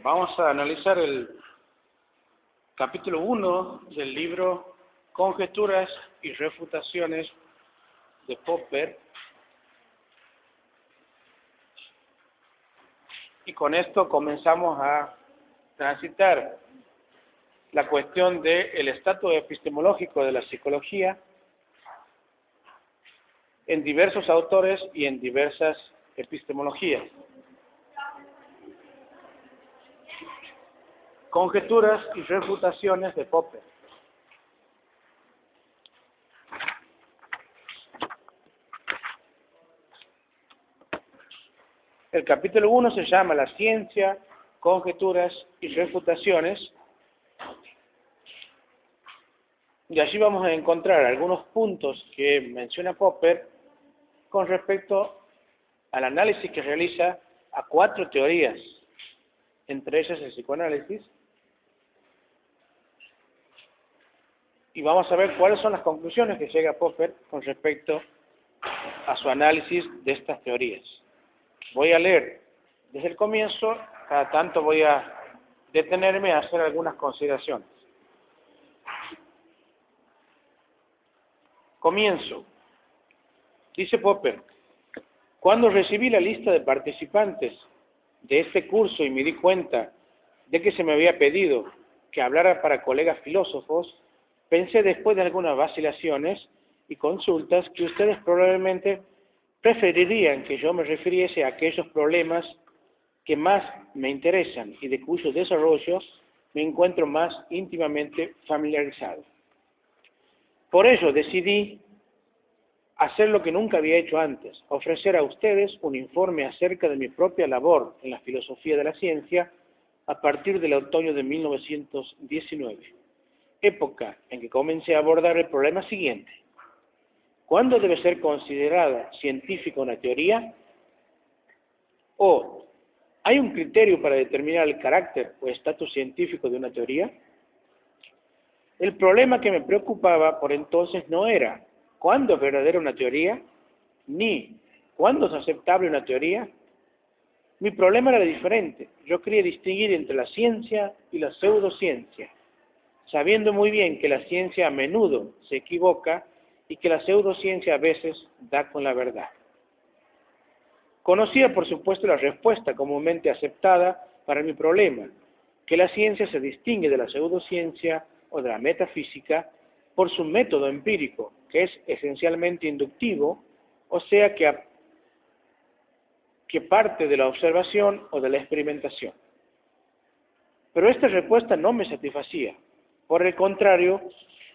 Vamos a analizar el capítulo 1 del libro Conjeturas y Refutaciones de Popper. Y con esto comenzamos a transitar la cuestión del estatus epistemológico de la psicología en diversos autores y en diversas epistemologías. Conjeturas y refutaciones de Popper. El capítulo 1 se llama La ciencia, conjeturas y refutaciones. Y allí vamos a encontrar algunos puntos que menciona Popper con respecto al análisis que realiza a 4 teorías, entre ellas el psicoanálisis. Y vamos a ver cuáles son las conclusiones que llega Popper con respecto a su análisis de estas teorías. Voy a leer desde el comienzo, cada tanto voy a detenerme a hacer algunas consideraciones. Comienzo. Dice Popper: cuando recibí la lista de participantes de este curso y me di cuenta de que se me había pedido que hablara para colegas filósofos, pensé, después de algunas vacilaciones y consultas, que ustedes probablemente preferirían que yo me refiriese a aquellos problemas que más me interesan y de cuyo desarrollo me encuentro más íntimamente familiarizado. Por ello decidí hacer lo que nunca había hecho antes: ofrecer a ustedes un informe acerca de mi propia labor en la filosofía de la ciencia a partir del otoño de 1919, época en que comencé a abordar el problema siguiente: ¿cuándo debe ser considerada científica una teoría? ¿O hay un criterio para determinar el carácter o estatus científico de una teoría? El problema que me preocupaba por entonces no era ¿cuándo es verdadera una teoría?, ni ¿cuándo es aceptable una teoría? Mi problema era diferente. Yo quería distinguir entre la ciencia y la pseudociencia, sabiendo muy bien que la ciencia a menudo se equivoca y que la pseudociencia a veces da con la verdad. Conocía, por supuesto, la respuesta comúnmente aceptada para mi problema, que la ciencia se distingue de la pseudociencia o de la metafísica por su método empírico, que es esencialmente inductivo, o sea que parte de la observación o de la experimentación. Pero esta respuesta no me satisfacía. Por el contrario,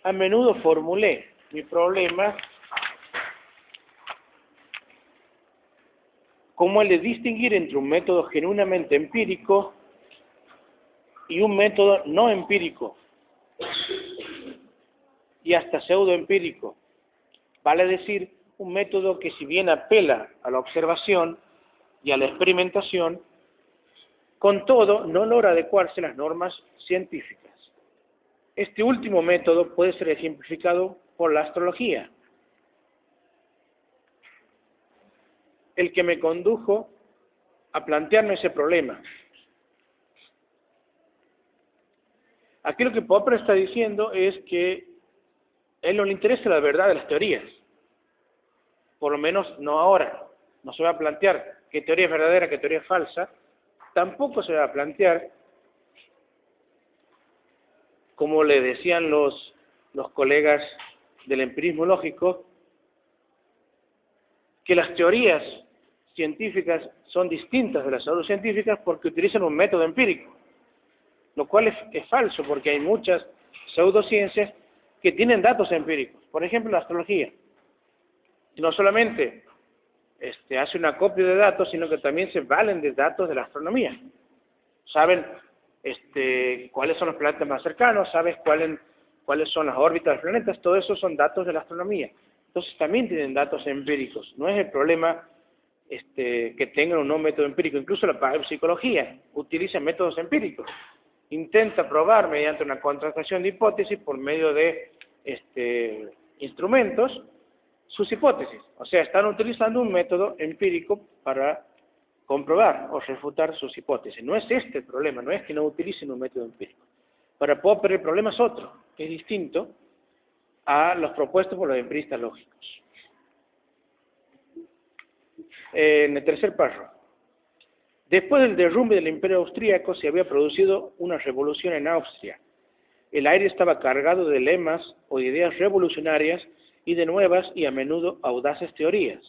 a menudo formulé mi problema como el de distinguir entre un método genuinamente empírico y un método no empírico y hasta pseudoempírico. Vale decir, un método que, si bien apela a la observación y a la experimentación, con todo no logra adecuarse a las normas científicas. Este último método puede ser ejemplificado por la astrología, el que me condujo a plantearme ese problema. Aquí lo que Popper está diciendo es que a él no le interesa la verdad de las teorías, por lo menos no ahora. No se va a plantear qué teoría es verdadera, qué teoría es falsa. Tampoco se va a plantear, como le decían los colegas del empirismo lógico, que las teorías científicas son distintas de las pseudocientíficas porque utilizan un método empírico, lo cual es falso, porque hay muchas pseudociencias que tienen datos empíricos. Por ejemplo, la astrología no solamente hace un acopio de datos, sino que también se valen de datos de la astronomía. Saben cuáles son los planetas más cercanos, sabes cuáles son las órbitas de los planetas, todo eso son datos de la astronomía. Entonces también tienen datos empíricos. No es el problema que tengan un no método empírico. Incluso la psicología utiliza métodos empíricos. Intenta probar mediante una contrastación de hipótesis por medio de instrumentos sus hipótesis. O sea, están utilizando un método empírico para comprobar o refutar sus hipótesis. No es este el problema, no es que no utilicen un método empírico. Para Popper el problema es otro, que es distinto a los propuestos por los empiristas lógicos. En el tercer párrafo. Después del derrumbe del Imperio Austríaco se había producido una revolución en Austria. El aire estaba cargado de lemas o de ideas revolucionarias y de nuevas y a menudo audaces teorías.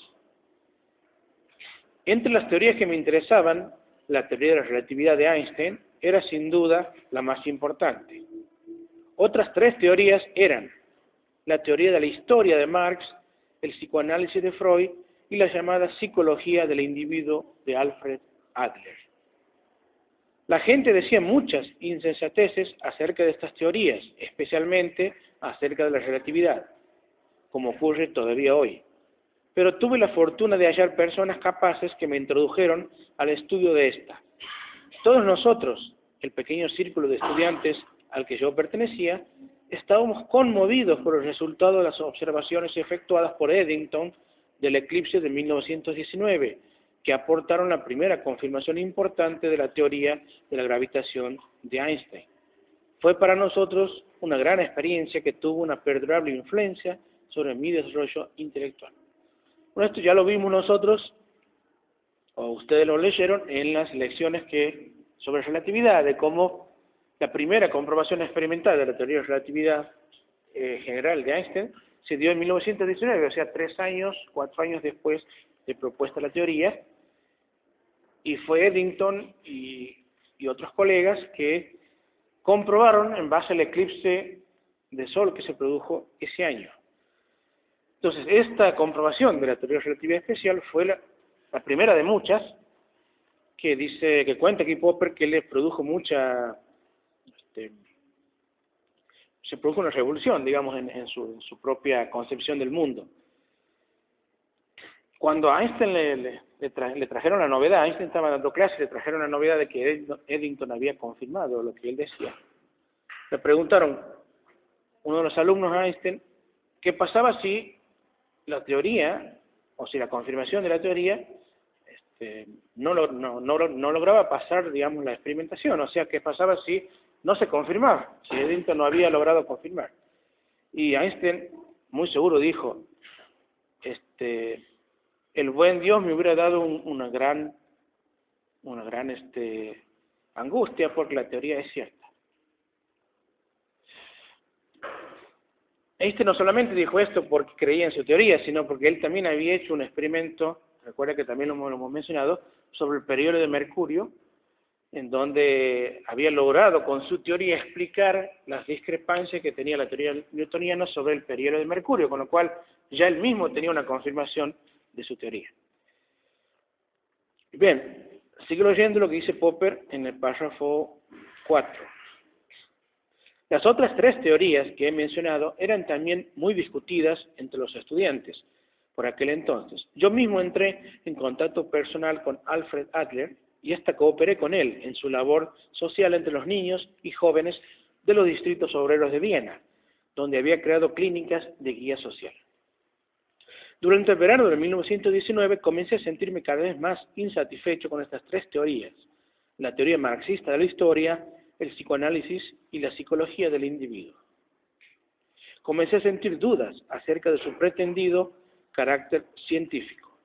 Entre las teorías que me interesaban, la teoría de la relatividad de Einstein era sin duda la más importante. Otras tres teorías eran la teoría de la historia de Marx, el psicoanálisis de Freud y la llamada psicología del individuo de Alfred Adler. La gente decía muchas insensateces acerca de estas teorías, especialmente acerca de la relatividad, como ocurre todavía hoy. Pero tuve la fortuna de hallar personas capaces que me introdujeron al estudio de esta. Todos nosotros, el pequeño círculo de estudiantes al que yo pertenecía, estábamos conmovidos por el resultado de las observaciones efectuadas por Eddington del eclipse de 1919, que aportaron la primera confirmación importante de la teoría de la gravitación de Einstein. Fue para nosotros una gran experiencia que tuvo una perdurable influencia sobre mi desarrollo intelectual. Bueno, esto ya lo vimos nosotros, o ustedes lo leyeron en las lecciones sobre relatividad, de cómo la primera comprobación experimental de la teoría de relatividad general de Einstein se dio en 1919, o sea, 4 años después de propuesta la teoría, y fue Eddington y otros colegas que comprobaron en base al eclipse de Sol que se produjo ese año. Entonces, esta comprobación de la teoría de relatividad especial fue la primera de muchas que cuenta aquí Popper que le produjo se produjo una revolución, digamos, en su propia concepción del mundo. Cuando a Einstein le trajeron la novedad, Einstein estaba dando clases, le trajeron la novedad de que Eddington había confirmado lo que él decía. Le preguntaron uno de los alumnos a Einstein qué pasaba si la teoría, o si la confirmación de la teoría, no lograba pasar, digamos, la experimentación, o sea, qué pasaba si no se confirmaba, si Eddington no había logrado confirmar. Y Einstein, muy seguro, dijo, el buen Dios me hubiera dado una gran angustia porque la teoría es cierta. Einstein no solamente dijo esto porque creía en su teoría, sino porque él también había hecho un experimento, recuerda que también lo hemos mencionado, sobre el periodo de Mercurio, en donde había logrado con su teoría explicar las discrepancias que tenía la teoría newtoniana sobre el periodo de Mercurio, con lo cual ya él mismo tenía una confirmación de su teoría. Bien, sigue leyendo lo que dice Popper en el párrafo 4. Las otras tres teorías que he mencionado eran también muy discutidas entre los estudiantes por aquel entonces. Yo mismo entré en contacto personal con Alfred Adler y hasta cooperé con él en su labor social entre los niños y jóvenes de los distritos obreros de Viena, donde había creado clínicas de guía social. Durante el verano de 1919 comencé a sentirme cada vez más insatisfecho con estas tres teorías, la teoría marxista de la historia, el psicoanálisis y la psicología del individuo. Comencé a sentir dudas acerca de su pretendido carácter científico.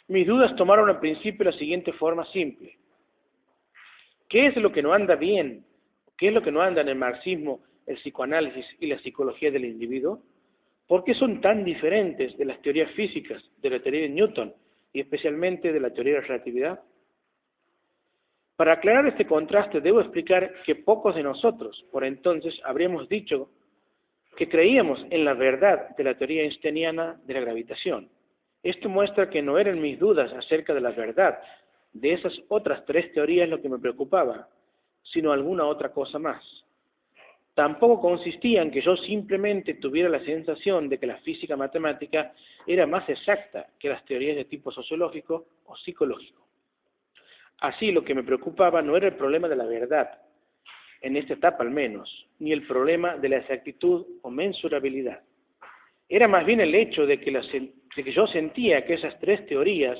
Mis dudas tomaron al principio la siguiente forma simple. ¿Qué es lo que no anda bien? ¿Qué es lo que no anda en el marxismo, el psicoanálisis y la psicología del individuo? ¿Por qué son tan diferentes de las teorías físicas, de la teoría de Newton y especialmente de la teoría de la relatividad? Para aclarar este contraste debo explicar que pocos de nosotros, por entonces, habríamos dicho que creíamos en la verdad de la teoría einsteiniana de la gravitación. Esto muestra que no eran mis dudas acerca de la verdad de esas otras tres teorías lo que me preocupaba, sino alguna otra cosa más. Tampoco consistía en que yo simplemente tuviera la sensación de que la física matemática era más exacta que las teorías de tipo sociológico o psicológico. Así, lo que me preocupaba no era el problema de la verdad, en esta etapa al menos, ni el problema de la exactitud o mensurabilidad. Era más bien el hecho de que yo sentía que esas tres teorías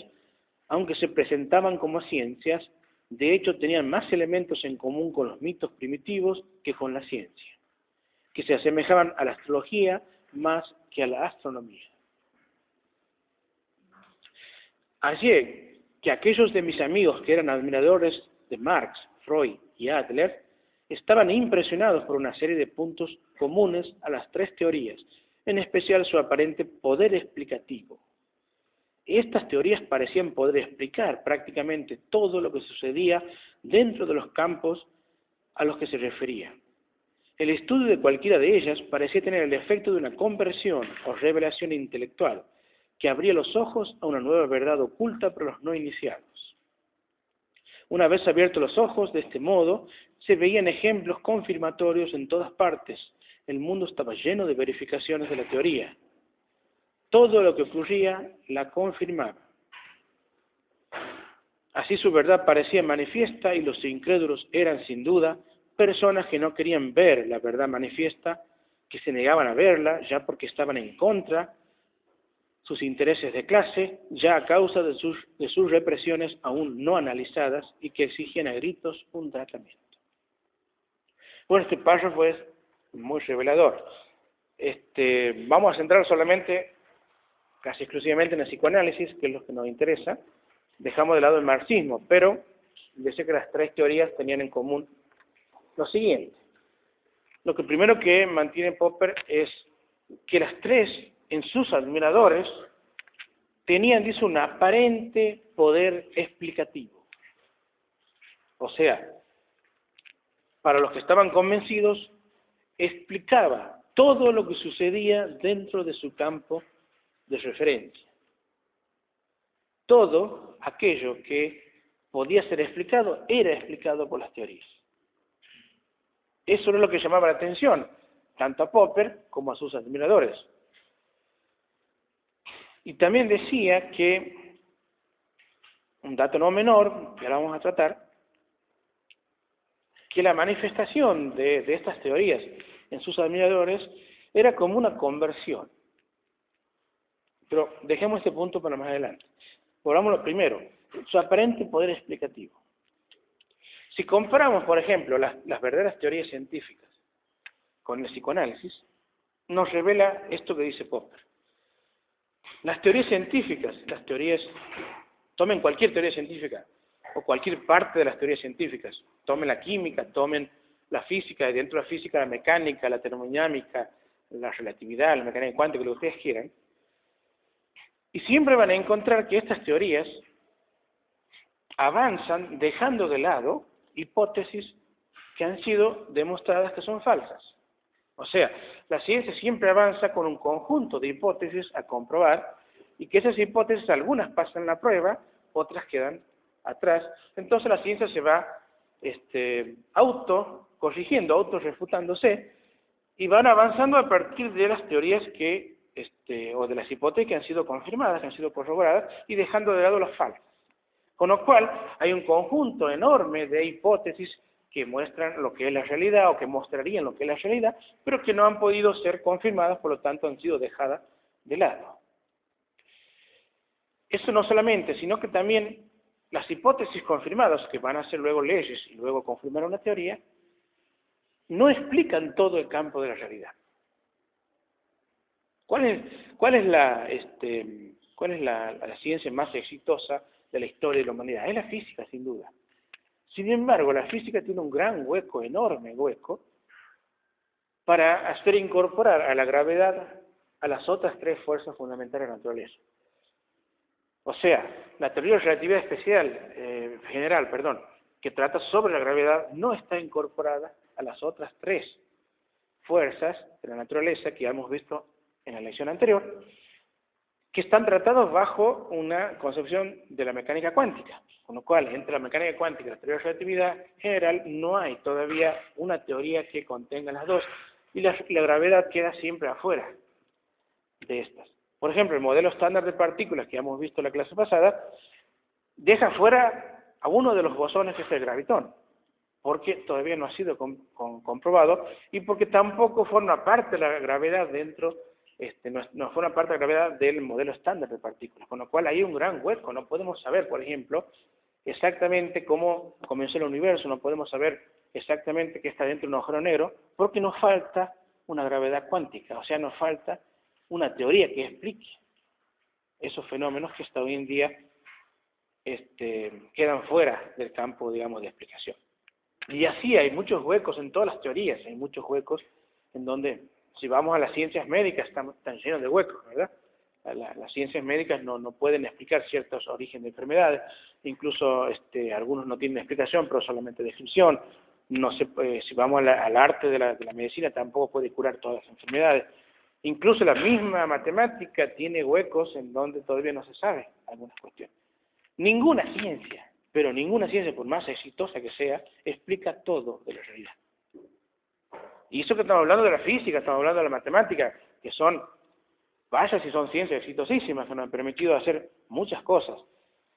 aunque se presentaban como ciencias, de hecho tenían más elementos en común con los mitos primitivos que con la ciencia, que se asemejaban a la astrología más que a la astronomía. Así que aquellos de mis amigos que eran admiradores de Marx, Freud y Adler estaban impresionados por una serie de puntos comunes a las tres teorías, en especial su aparente poder explicativo. Estas teorías parecían poder explicar prácticamente todo lo que sucedía dentro de los campos a los que se refería. El estudio de cualquiera de ellas parecía tener el efecto de una conversión o revelación intelectual, que abría los ojos a una nueva verdad oculta para los no iniciados. Una vez abiertos los ojos de este modo, se veían ejemplos confirmatorios en todas partes. El mundo estaba lleno de verificaciones de la teoría. Todo lo que ocurría la confirmaba. Así su verdad parecía manifiesta y los incrédulos eran sin duda personas que no querían ver la verdad manifiesta, que se negaban a verla ya porque estaban en contra sus intereses de clase, ya a causa de sus represiones aún no analizadas y que exigían a gritos un tratamiento. Bueno, este párrafo es muy revelador. Vamos a centrar solamente, casi exclusivamente en el psicoanálisis, que es lo que nos interesa. Dejamos de lado el marxismo, pero yo sé que las tres teorías tenían en común lo siguiente. Lo que primero que mantiene Popper es que las tres, en sus admiradores, tenían, dice, un aparente poder explicativo. O sea, para los que estaban convencidos, explicaba todo lo que sucedía dentro de su campo de referencia. Todo aquello que podía ser explicado, era explicado por las teorías. Eso era lo que llamaba la atención, tanto a Popper como a sus admiradores. Y también decía que, un dato no menor, que ahora vamos a tratar, que la manifestación de estas teorías en sus admiradores era como una conversión. Pero dejemos este punto para más adelante. Volvámonos primero, su aparente poder explicativo. Si comparamos, por ejemplo, las verdaderas teorías científicas con el psicoanálisis, nos revela esto que dice Popper. Las teorías científicas, tomen cualquier teoría científica, o cualquier parte de las teorías científicas, tomen la química, tomen la física, y dentro de la física la mecánica, la termodinámica, la relatividad, la mecánica cuántica, lo que ustedes quieran, y siempre van a encontrar que estas teorías avanzan dejando de lado hipótesis que han sido demostradas que son falsas. O sea, la ciencia siempre avanza con un conjunto de hipótesis a comprobar y que esas hipótesis, algunas pasan la prueba, otras quedan atrás. Entonces la ciencia se va autocorrigiendo, autorrefutándose y van avanzando a partir de las teorías que, o de las hipótesis que han sido confirmadas, que han sido corroboradas y dejando de lado las falsas. Con lo cual hay un conjunto enorme de hipótesis que muestran lo que es la realidad o que mostrarían lo que es la realidad, pero que no han podido ser confirmadas, por lo tanto han sido dejadas de lado. Eso no solamente, sino que también las hipótesis confirmadas, que van a ser luego leyes y luego confirmar una teoría, no explican todo el campo de la realidad. ¿Cuál es la ciencia más exitosa de la historia de la humanidad? Es la física, sin duda. Sin embargo, la física tiene un gran hueco, enorme hueco, para hacer incorporar a la gravedad a las otras tres fuerzas fundamentales de la naturaleza. O sea, la teoría de relatividad general, que trata sobre la gravedad, no está incorporada a las otras tres fuerzas de la naturaleza que ya hemos visto en la lección anterior, que están tratados bajo una concepción de la mecánica cuántica. Con lo cual, entre la mecánica cuántica y la teoría de relatividad general, no hay todavía una teoría que contenga las dos, y la gravedad queda siempre afuera de estas. Por ejemplo, el modelo estándar de partículas que hemos visto en la clase pasada, deja fuera a uno de los bosones, que es el gravitón, porque todavía no ha sido comprobado, y porque tampoco forma parte de la gravedad dentro no forma parte de la gravedad del modelo estándar de partículas, con lo cual hay un gran hueco. No podemos saber, por ejemplo, exactamente cómo comenzó el universo, no podemos saber exactamente qué está dentro de un agujero negro, porque nos falta una gravedad cuántica, o sea, nos falta una teoría que explique esos fenómenos que hasta hoy en día quedan fuera del campo, digamos, de explicación. Y así hay muchos huecos en todas las teorías, hay muchos huecos en donde, si vamos a las ciencias médicas, están llenos de huecos, ¿verdad? Las ciencias médicas no pueden explicar ciertos orígenes de enfermedades, incluso algunos no tienen explicación, pero solamente descripción. No se, si vamos al arte de la medicina, tampoco puede curar todas las enfermedades. Incluso la misma matemática tiene huecos en donde todavía no se sabe algunas cuestiones. Ninguna ciencia, pero ninguna ciencia, por más exitosa que sea, explica todo de la realidad. Y eso que estamos hablando de la física, estamos hablando de la matemática, que son, vaya si son ciencias exitosísimas, que nos han permitido hacer muchas cosas.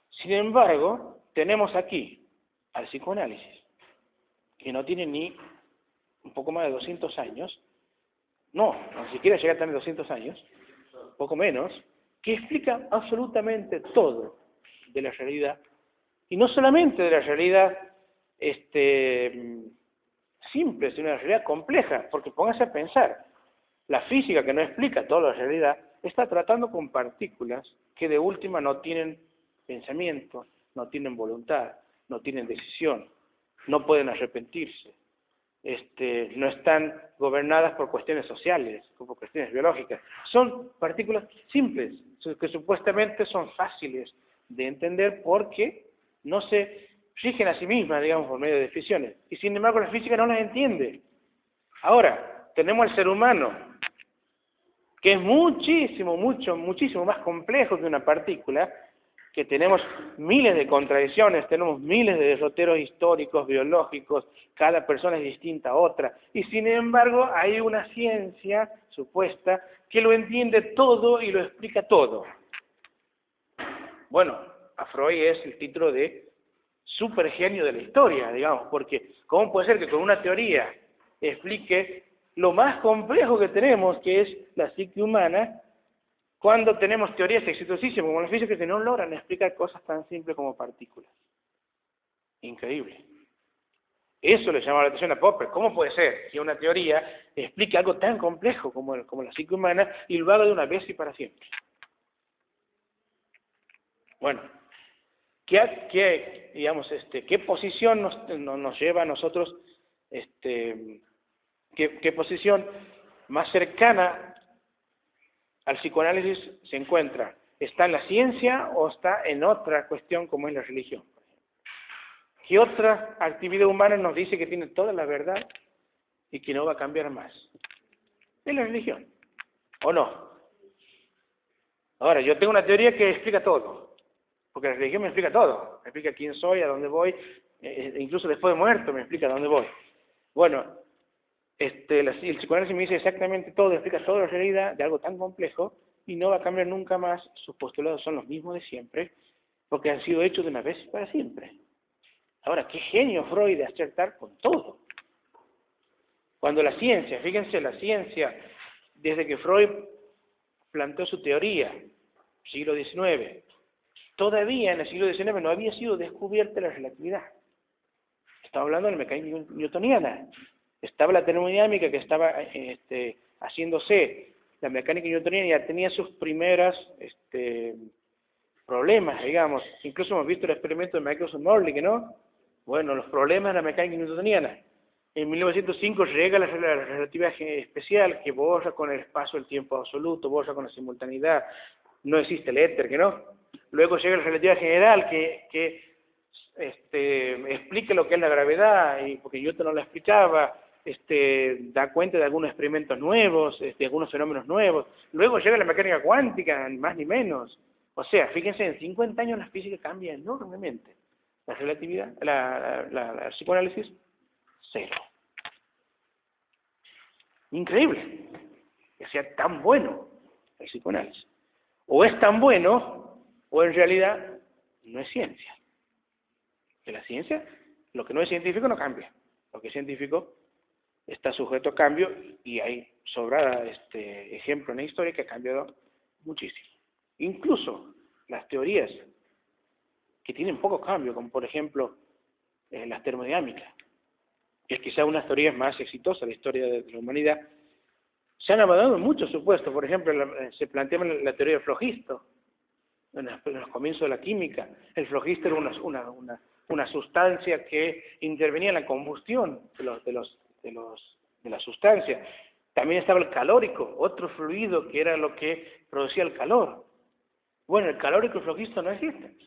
Sin embargo, tenemos aquí al psicoanálisis, que no tiene ni un poco más de 200 años, ni siquiera llega a tener 200 años, poco menos, que explica absolutamente todo de la realidad, y no solamente de la realidad simple, sino de la realidad compleja, porque pónganse a pensar, la física que no explica toda la realidad, está tratando con partículas que de última no tienen pensamiento, no tienen voluntad, no tienen decisión, no pueden arrepentirse, no están gobernadas por cuestiones sociales, o por cuestiones biológicas. Son partículas simples, que supuestamente son fáciles de entender porque no se rigen a sí mismas, digamos, por medio de definiciones. Y sin embargo la física no las entiende. Ahora, tenemos al ser humano, que es muchísimo más complejo que una partícula, que tenemos miles de contradicciones, tenemos miles de derroteros históricos, biológicos, cada persona es distinta a otra, y sin embargo hay una ciencia supuesta que lo entiende todo y lo explica todo. Bueno, a Freud es el título de supergenio de la historia, digamos, porque ¿cómo puede ser que con una teoría explique lo más complejo que tenemos, que es la psique humana, cuando tenemos teorías exitosísimas como la física que no logran explicar cosas tan simples como partículas? Increíble. Eso le llama la atención a Popper. ¿Cómo puede ser que una teoría explique algo tan complejo como la psique humana y lo haga de una vez y para siempre? Bueno, ¿qué posición nos lleva a nosotros, qué posición más cercana al psicoanálisis se encuentra? ¿Está en la ciencia o está en otra cuestión como es la religión? ¿Qué otra actividad humana nos dice que tiene toda la verdad y que no va a cambiar más? Es la religión, ¿o no? Ahora, yo tengo una teoría que explica todo, porque la religión me explica todo, me explica quién soy, a dónde voy, incluso después de muerto me explica a dónde voy. Bueno, el psicoanálisis me dice exactamente todo, explica toda la realidad de algo tan complejo y no va a cambiar nunca más, sus postulados son los mismos de siempre, porque han sido hechos de una vez y para siempre. Ahora, qué genio Freud de acertar con todo. Cuando la ciencia, fíjense, la ciencia, desde que Freud planteó su teoría, siglo XIX, todavía en el siglo XIX no había sido descubierta la relatividad. Estaba hablando de la mecánica newtoniana. Estaba la termodinámica que estaba haciéndose. La mecánica newtoniana ya tenía sus primeras problemas, digamos. Incluso hemos visto el experimento de Michelson-Morley, ¿no? Bueno, los problemas de la mecánica newtoniana. En 1905 llega la relatividad especial, que borra con el espacio el tiempo absoluto, borra con la simultaneidad. No existe el éter, ¿que no? Luego llega la relatividad general, que explica lo que es la gravedad, y porque Newton no la explicaba, da cuenta de algunos experimentos nuevos, de algunos fenómenos nuevos. Luego llega la mecánica cuántica, ni más ni menos. O sea, fíjense, en 50 años la física cambia enormemente. La relatividad, el psicoanálisis, cero. Increíble que sea tan bueno el psicoanálisis. O es tan bueno, o en realidad no es ciencia. Que la ciencia, lo que no es científico no cambia. Lo que es científico está sujeto a cambio y hay sobrada ejemplo en la historia que ha cambiado muchísimo. Incluso las teorías que tienen poco cambio, como por ejemplo la termodinámica, que es quizá una de las teorías más exitosas de la historia de la humanidad, se han abandonado muchos supuestos. Por ejemplo, se plantea la teoría del flogisto, en los comienzos de la química. El flogisto era una sustancia que intervenía en la combustión de la sustancia. También estaba el calórico, otro fluido que era lo que producía el calor. Bueno, el calórico y el flogisto no existen.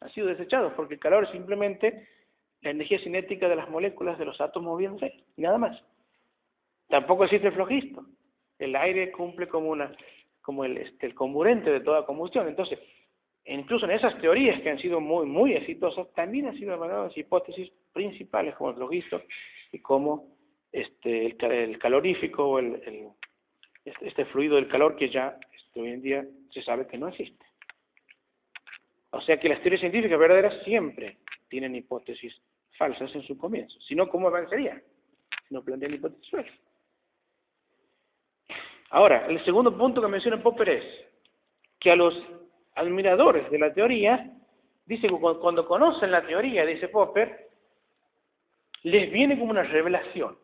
Han sido desechados porque el calor es simplemente la energía cinética de las moléculas de los átomos moviéndose y nada más. Tampoco existe el flogisto. El aire cumple como el comburente de toda combustión. Entonces, incluso en esas teorías que han sido muy, muy exitosas, también han sido abandonadas hipótesis principales como el flogisto y como el calorífico o este fluido del calor que ya hoy en día se sabe que no existe. O sea que las teorías científicas verdaderas siempre tienen hipótesis falsas en su comienzo. Si no, ¿cómo avanzaría? Si no plantean hipótesis falsas. Ahora, el segundo punto que menciona Popper es que a los admiradores de la teoría, dice que cuando conocen la teoría, dice Popper, les viene como una revelación.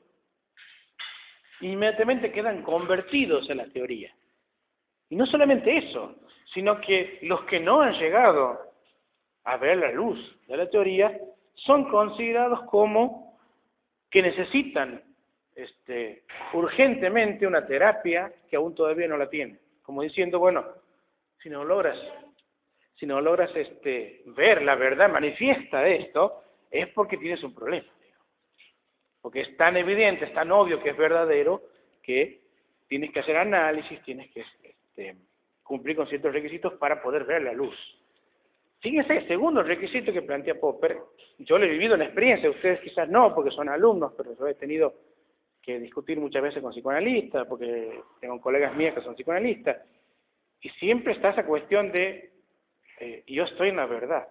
Inmediatamente quedan convertidos a la teoría. Y no solamente eso, sino que los que no han llegado a ver la luz de la teoría son considerados como que necesitan urgentemente una terapia que aún todavía no la tienen. Como diciendo, bueno, si no logras ver la verdad manifiesta de esto, es porque tienes un problema. Porque es tan evidente, es tan obvio que es verdadero, que tienes que hacer análisis, tienes que cumplir con ciertos requisitos para poder ver la luz. Fíjense, el segundo requisito que plantea Popper, yo lo he vivido en experiencia, ustedes quizás no, porque son alumnos, pero yo he tenido que discutir muchas veces con psicoanalistas, porque tengo colegas mías que son psicoanalistas, y siempre está esa cuestión de, yo estoy en la verdad,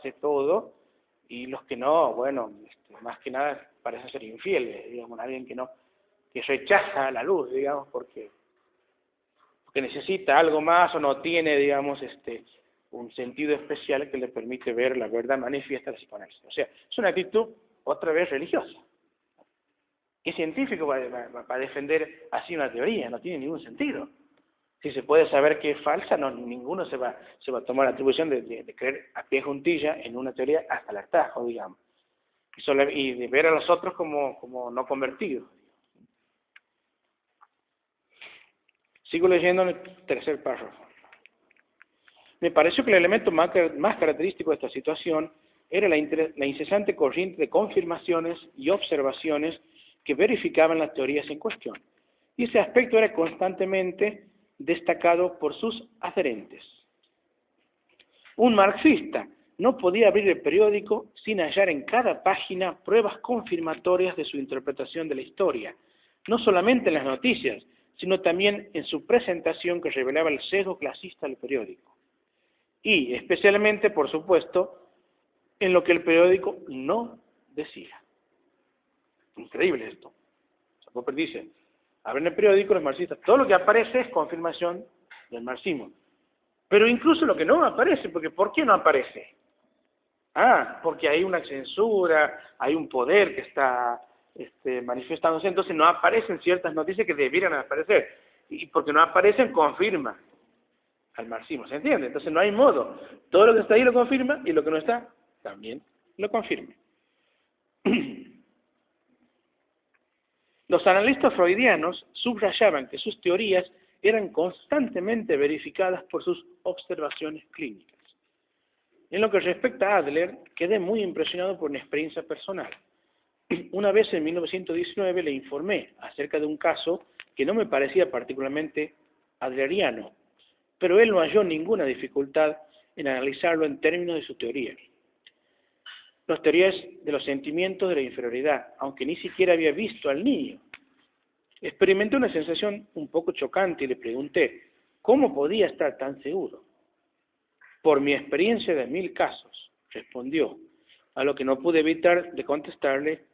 sé todo, y los que no, bueno, más que nada parecen ser infieles, digamos, alguien que rechaza la luz, digamos, porque necesita algo más o no tiene, digamos, un sentido especial que le permite ver la verdad manifiesta de la psicoanálisis. O sea, es una actitud otra vez religiosa. ¿Qué científico va a defender así una teoría? No tiene ningún sentido. Si se puede saber que es falsa, ninguno se va a tomar la atribución de creer a pie juntilla en una teoría hasta el hartazgo, digamos. Y de ver a los otros como no convertidos. Sigo leyendo en el tercer párrafo. Me pareció que el elemento más característico de esta situación era la incesante corriente de confirmaciones y observaciones que verificaban las teorías en cuestión. Y ese aspecto era constantemente destacado por sus adherentes. Un marxista no podía abrir el periódico sin hallar en cada página pruebas confirmatorias de su interpretación de la historia, no solamente en las noticias, sino también en su presentación que revelaba el sesgo clasista del periódico. Y especialmente, por supuesto, en lo que el periódico no decía. Increíble esto. Popper dice, abren el periódico los marxistas, todo lo que aparece es confirmación del marxismo. Pero incluso lo que no aparece, porque ¿por qué no aparece? Porque hay una censura, hay un poder que está manifestándose, entonces no aparecen ciertas noticias que debieran aparecer. Y porque no aparecen, confirma al marxismo, ¿se entiende? Entonces no hay modo. Todo lo que está ahí lo confirma y lo que no está, también lo confirma. Los analistas freudianos subrayaban que sus teorías eran constantemente verificadas por sus observaciones clínicas. En lo que respecta a Adler, quedé muy impresionado por una experiencia personal. Una vez en 1919 le informé acerca de un caso que no me parecía particularmente adleriano, pero él no halló ninguna dificultad en analizarlo en términos de su teoría. Las teorías de los sentimientos de la inferioridad, aunque ni siquiera había visto al niño. Experimenté una sensación un poco chocante y le pregunté, ¿cómo podía estar tan seguro? Por mi experiencia de 1000 casos, respondió, a lo que no pude evitar de contestarle,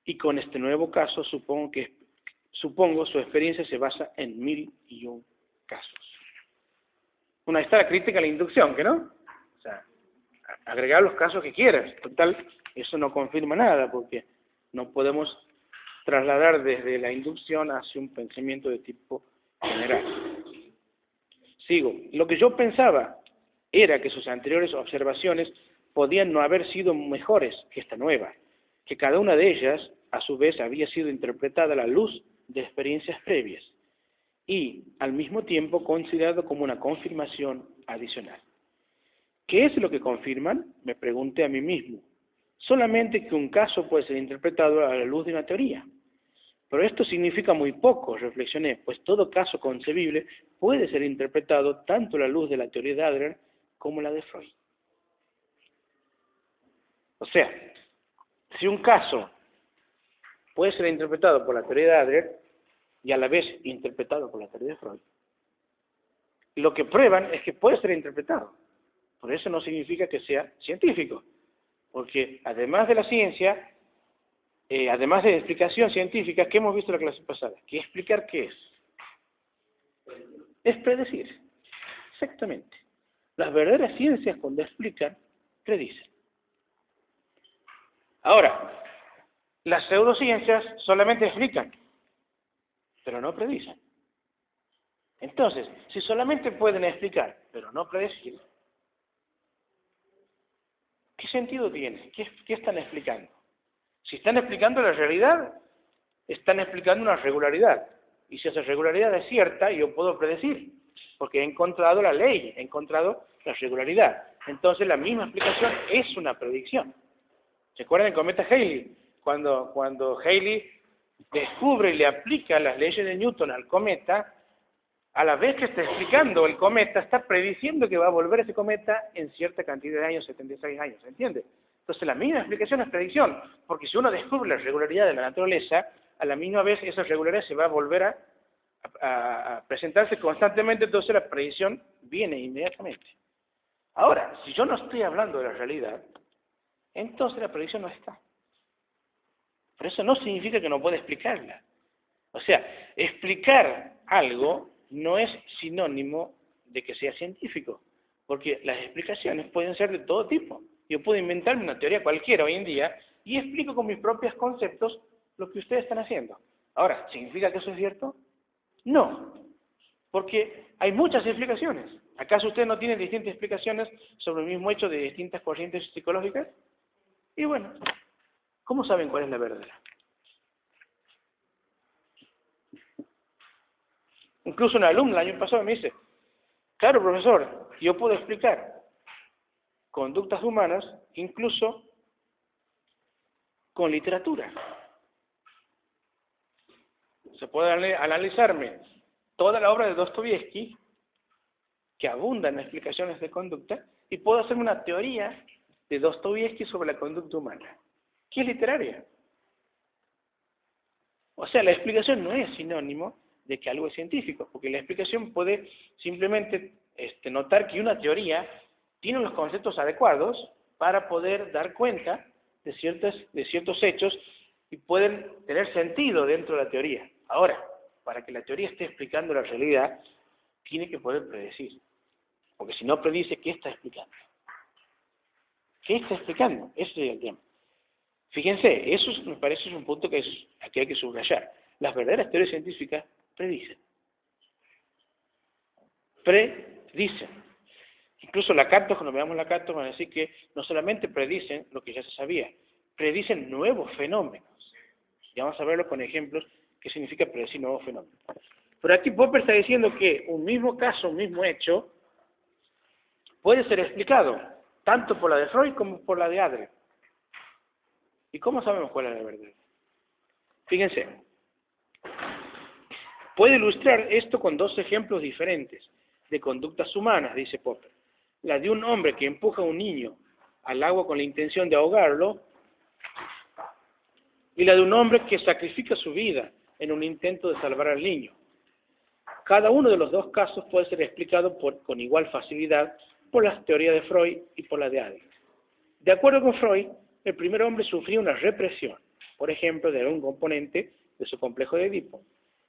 Y con este nuevo caso supongo su experiencia se basa en 1001 casos. Ahí está la crítica a la inducción, ¿que no? O sea, agregar los casos que quieras. Total, eso no confirma nada, porque no podemos trasladar desde la inducción hacia un pensamiento de tipo general. Sigo. Lo que yo pensaba era que sus anteriores observaciones podían no haber sido mejores que esta nueva, que cada una de ellas, a su vez, había sido interpretada a la luz de experiencias previas y, al mismo tiempo, considerado como una confirmación adicional. ¿Qué es lo que confirman? Me pregunté a mí mismo. Solamente que un caso puede ser interpretado a la luz de una teoría. Pero esto significa muy poco, reflexioné, pues todo caso concebible puede ser interpretado tanto a la luz de la teoría de Adler como la de Freud. O sea, si un caso puede ser interpretado por la teoría de Adler y a la vez interpretado por la teoría de Freud, lo que prueban es que puede ser interpretado. Por eso no significa que sea científico, porque además de la ciencia, además de explicación científica, ¿qué hemos visto en la clase pasada? ¿Que explicar qué es? Es predecir. Exactamente. Las verdaderas ciencias, cuando explican, predicen. Ahora, las pseudociencias solamente explican, pero no predicen. Entonces, si solamente pueden explicar, pero no predecir, ¿qué sentido tiene? ¿Qué están explicando? Si están explicando la realidad, están explicando una regularidad. Y si esa regularidad es cierta, yo puedo predecir, porque he encontrado la ley, he encontrado la regularidad. Entonces, la misma explicación es una predicción. ¿Se acuerdan del cometa Halley? Cuando Halley descubre y le aplica las leyes de Newton al cometa, a la vez que está explicando el cometa, está prediciendo que va a volver ese cometa en cierta cantidad de años, 76 años, ¿entiende? Entonces la misma explicación es predicción, porque si uno descubre la regularidad de la naturaleza, a la misma vez esa regularidad se va a volver a presentarse constantemente, entonces la predicción viene inmediatamente. Ahora, si yo no estoy hablando de la realidad, entonces la predicción no está. Pero eso no significa que no pueda explicarla. O sea, explicar algo no es sinónimo de que sea científico, porque las explicaciones pueden ser de todo tipo. Yo puedo inventarme una teoría cualquiera hoy en día y explico con mis propios conceptos lo que ustedes están haciendo. Ahora, ¿significa que eso es cierto? No, porque hay muchas explicaciones. ¿Acaso ustedes no tienen distintas explicaciones sobre el mismo hecho de distintas corrientes psicológicas? Y bueno, ¿cómo saben cuál es la verdadera? Incluso un alumno el año pasado me dice, claro, profesor, yo puedo explicar conductas humanas incluso con literatura. Se puede analizarme toda la obra de Dostoyevsky, que abunda en explicaciones de conducta, y puedo hacer una teoría de Dostoyevsky sobre la conducta humana, que es literaria. O sea, la explicación no es sinónimo de que algo es científico, porque la explicación puede simplemente notar que una teoría tiene los conceptos adecuados para poder dar cuenta de ciertos hechos y pueden tener sentido dentro de la teoría. Ahora, para que la teoría esté explicando la realidad, tiene que poder predecir. Porque si no predice, ¿qué está explicando? ¿Qué está explicando? Ese es el tema. Fíjense, eso me parece un punto que aquí hay que subrayar. Las verdaderas teorías científicas predicen. Predicen. Incluso Lacanto, cuando veamos Lacanto, van a decir que no solamente predicen lo que ya se sabía, predicen nuevos fenómenos. Y vamos a verlo con ejemplos, qué significa predecir nuevos fenómenos. Pero aquí Popper está diciendo que un mismo caso, un mismo hecho, puede ser explicado tanto por la de Freud como por la de Adler. ¿Y cómo sabemos cuál es la verdad? Fíjense, puede ilustrar esto con dos ejemplos diferentes de conductas humanas, dice Popper. La de un hombre que empuja a un niño al agua con la intención de ahogarlo, y la de un hombre que sacrifica su vida en un intento de salvar al niño. Cada uno de los dos casos puede ser explicado con igual facilidad por las teorías de Freud y por la de Adler. De acuerdo con Freud, el primer hombre sufría una represión, por ejemplo, de algún componente de su complejo de Edipo,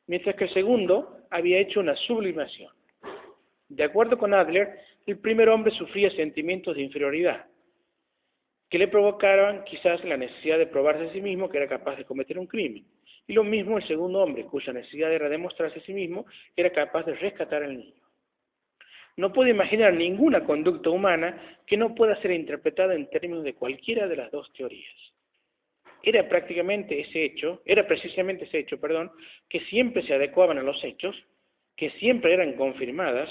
mientras que el segundo había hecho una sublimación. De acuerdo con Adler, el primer hombre sufría sentimientos de inferioridad, que le provocaban quizás la necesidad de probarse a sí mismo que era capaz de cometer un crimen. Y lo mismo el segundo hombre, cuya necesidad era demostrarse a sí mismo que era capaz de rescatar al niño. No puedo imaginar ninguna conducta humana que no pueda ser interpretada en términos de cualquiera de las dos teorías. Era precisamente ese hecho, que siempre se adecuaban a los hechos, que siempre eran confirmadas,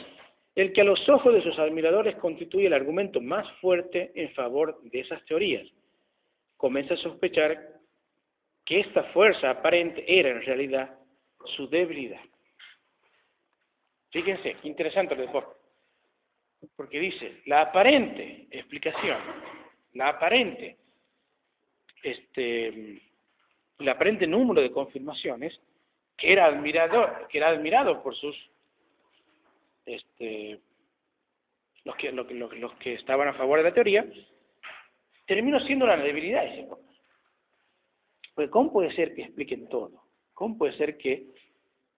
el que a los ojos de sus admiradores constituye el argumento más fuerte en favor de esas teorías. Comienza a sospechar que esta fuerza aparente era en realidad su debilidad. Fíjense, qué interesante el deporte. Porque dice, la aparente explicación, el aparente número de confirmaciones que era admirado por sus los que estaban a favor de la teoría, terminó siendo una debilidad ese poder. Porque ¿cómo puede ser que expliquen todo? ¿Cómo puede ser que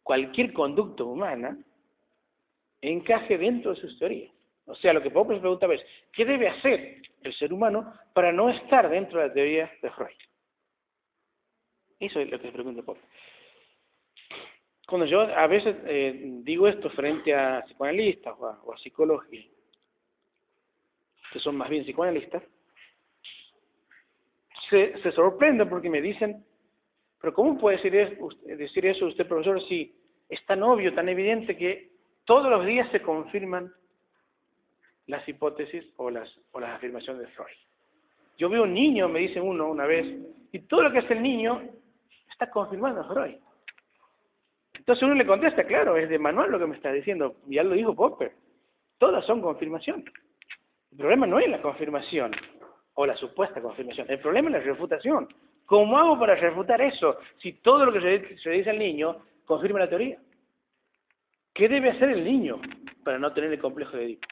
cualquier conducta humana encaje dentro de sus teorías? O sea, lo que Popper se preguntaba es, ¿qué debe hacer el ser humano para no estar dentro de la teoría de Freud? Eso es lo que se pregunta Popper. Cuando yo a veces digo esto frente a psicoanalistas o a psicólogos que son más bien psicoanalistas, se sorprenden porque me dicen, pero ¿cómo puede decir eso usted, profesor, si es tan obvio, tan evidente que todos los días se confirman las hipótesis o las afirmaciones de Freud? Yo veo un niño, me dice uno una vez, y todo lo que hace el niño está confirmando a Freud. Entonces uno le contesta, claro, es de manual lo que me está diciendo, ya lo dijo Popper, todas son confirmaciones. El problema no es la confirmación o la supuesta confirmación, el problema es la refutación. ¿Cómo hago para refutar eso si todo lo que se dice al niño confirma la teoría? ¿Qué debe hacer el niño para no tener el complejo de Edipo?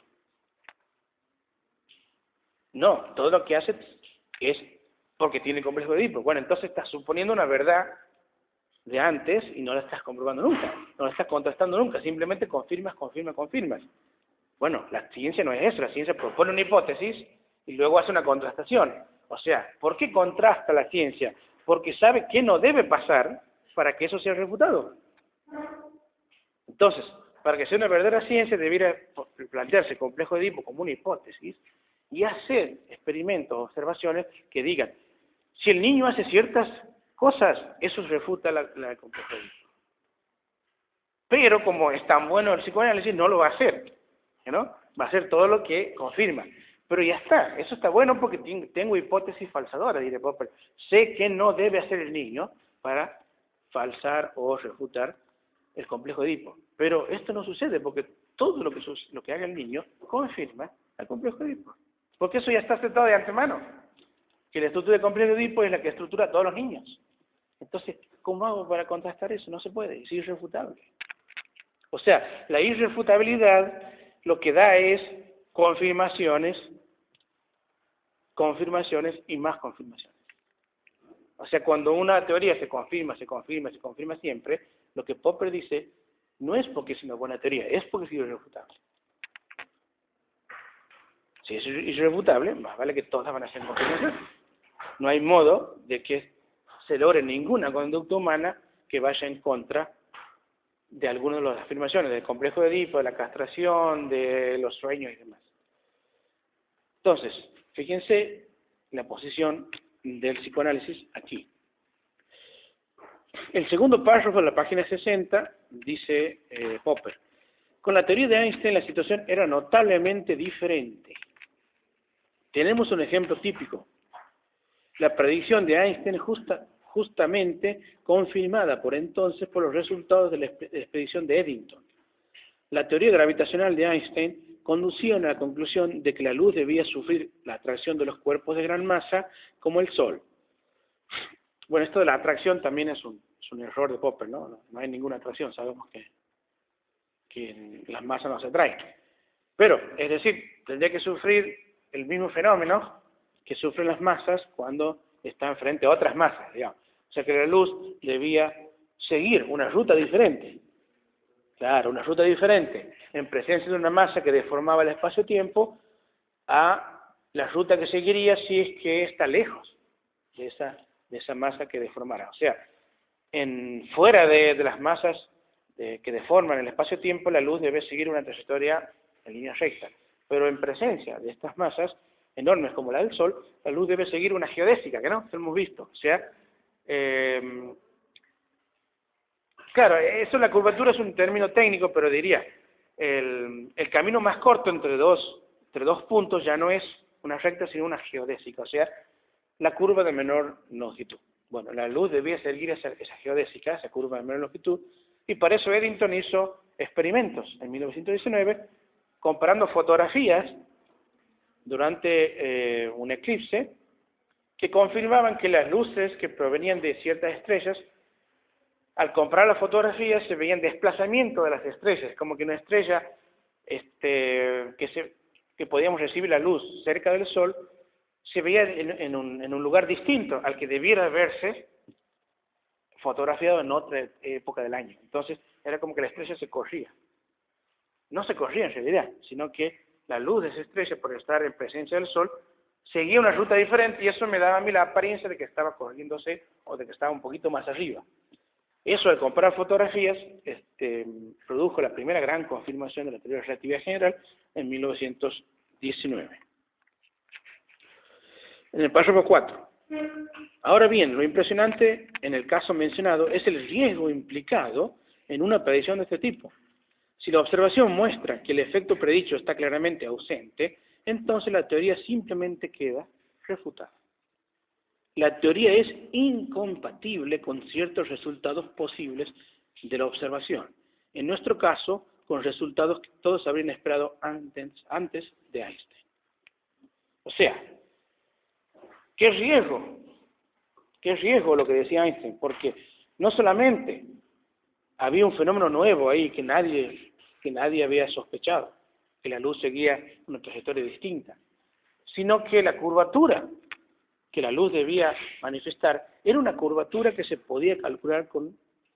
No, todo lo que hace es porque tiene el complejo de Edipo. Bueno, entonces estás suponiendo una verdad de antes y no la estás comprobando nunca, no la estás contrastando nunca, simplemente confirmas. Bueno, la ciencia no es eso, la ciencia propone una hipótesis y luego hace una contrastación. O sea, ¿por qué contrasta la ciencia? Porque sabe qué no debe pasar para que eso sea refutado. Entonces, para que sea una verdadera ciencia debiera plantearse el complejo de Edipo como una hipótesis y hacer experimentos, observaciones que digan, si el niño hace ciertas cosas, eso refuta la complejo de Edipo. Pero como es tan bueno el psicoanálisis, no lo va a hacer, ¿no? Va a hacer todo lo que confirma. Pero ya está, eso está bueno porque tengo hipótesis falsadoras, diré Popper. Sé que no debe hacer el niño para falsar o refutar el complejo de Edipo. Pero esto no sucede porque todo lo que haga el niño confirma el complejo de Edipo. Porque eso ya está aceptado de antemano. Que la estructura del complejo de Edipo es la que estructura a todos los niños. Entonces, ¿cómo hago para contrastar eso? No se puede, es irrefutable. O sea, la irrefutabilidad lo que da es confirmaciones y más confirmaciones. O sea, cuando una teoría se confirma siempre, lo que Popper dice no es porque es una buena teoría, es porque es irrefutable. Si es irrefutable, más vale que todas van a ser confirmaciones. No hay modo de que se logre ninguna conducta humana que vaya en contra de alguna de las afirmaciones, del complejo de Edipo, de la castración, de los sueños y demás. Entonces, fíjense la posición del psicoanálisis aquí. El segundo párrafo de la página 60 dice Popper, con la teoría de Einstein la situación era notablemente diferente. Tenemos un ejemplo típico. La predicción de Einstein justamente confirmada por entonces por los resultados de la expedición de Eddington. La teoría gravitacional de Einstein conducía a la conclusión de que la luz debía sufrir la atracción de los cuerpos de gran masa como el Sol. Bueno, esto de la atracción también es un error de Popper, ¿no? No hay ninguna atracción, sabemos que las masas no se atraen. Pero, es decir, tendría que sufrir el mismo fenómeno que sufren las masas cuando están frente a otras masas, digamos. sea que la luz debía seguir una ruta diferente. Claro, una ruta diferente en presencia de una masa que deformaba el espacio-tiempo a la ruta que seguiría si es que está lejos de esa masa que deformara. O sea, fuera de las masas que deforman el espacio-tiempo, la luz debe seguir una trayectoria en línea recta. Pero en presencia de estas masas enormes como la del Sol, la luz debe seguir una geodésica, que no, que hemos visto. O sea, claro, eso la curvatura es un término técnico, pero diría, el camino más corto entre dos puntos ya no es una recta, sino una geodésica, o sea, la curva de menor longitud. Bueno, la luz debía seguir esa geodésica, esa curva de menor longitud, y para eso Eddington hizo experimentos en 1919, comparando fotografías durante un eclipse, que confirmaban que las luces que provenían de ciertas estrellas, al comparar las fotografías se veían desplazamiento de las estrellas, como que una estrella que podíamos recibir la luz cerca del Sol, se veía en un lugar distinto al que debiera verse fotografiado en otra época del año. Entonces, era como que la estrella se corría. No se corría en realidad, sino que la luz de esa estrella, por estar en presencia del Sol, seguía una ruta diferente y eso me daba a mí la apariencia de que estaba corriéndose o de que estaba un poquito más arriba. Eso, al comparar fotografías, produjo la primera gran confirmación de la teoría de la relatividad general en 1919. En el párrafo 4. Ahora bien, lo impresionante en el caso mencionado es el riesgo implicado en una predicción de este tipo. Si la observación muestra que el efecto predicho está claramente ausente, entonces la teoría simplemente queda refutada. La teoría es incompatible con ciertos resultados posibles de la observación. En nuestro caso, con resultados que todos habrían esperado antes de Einstein. O sea, ¿qué riesgo? ¿Qué riesgo lo que decía Einstein? Porque no solamente había un fenómeno nuevo ahí que nadie había sospechado, que la luz seguía una trayectoria distinta, sino que la curvatura que la luz debía manifestar era una curvatura que se podía calcular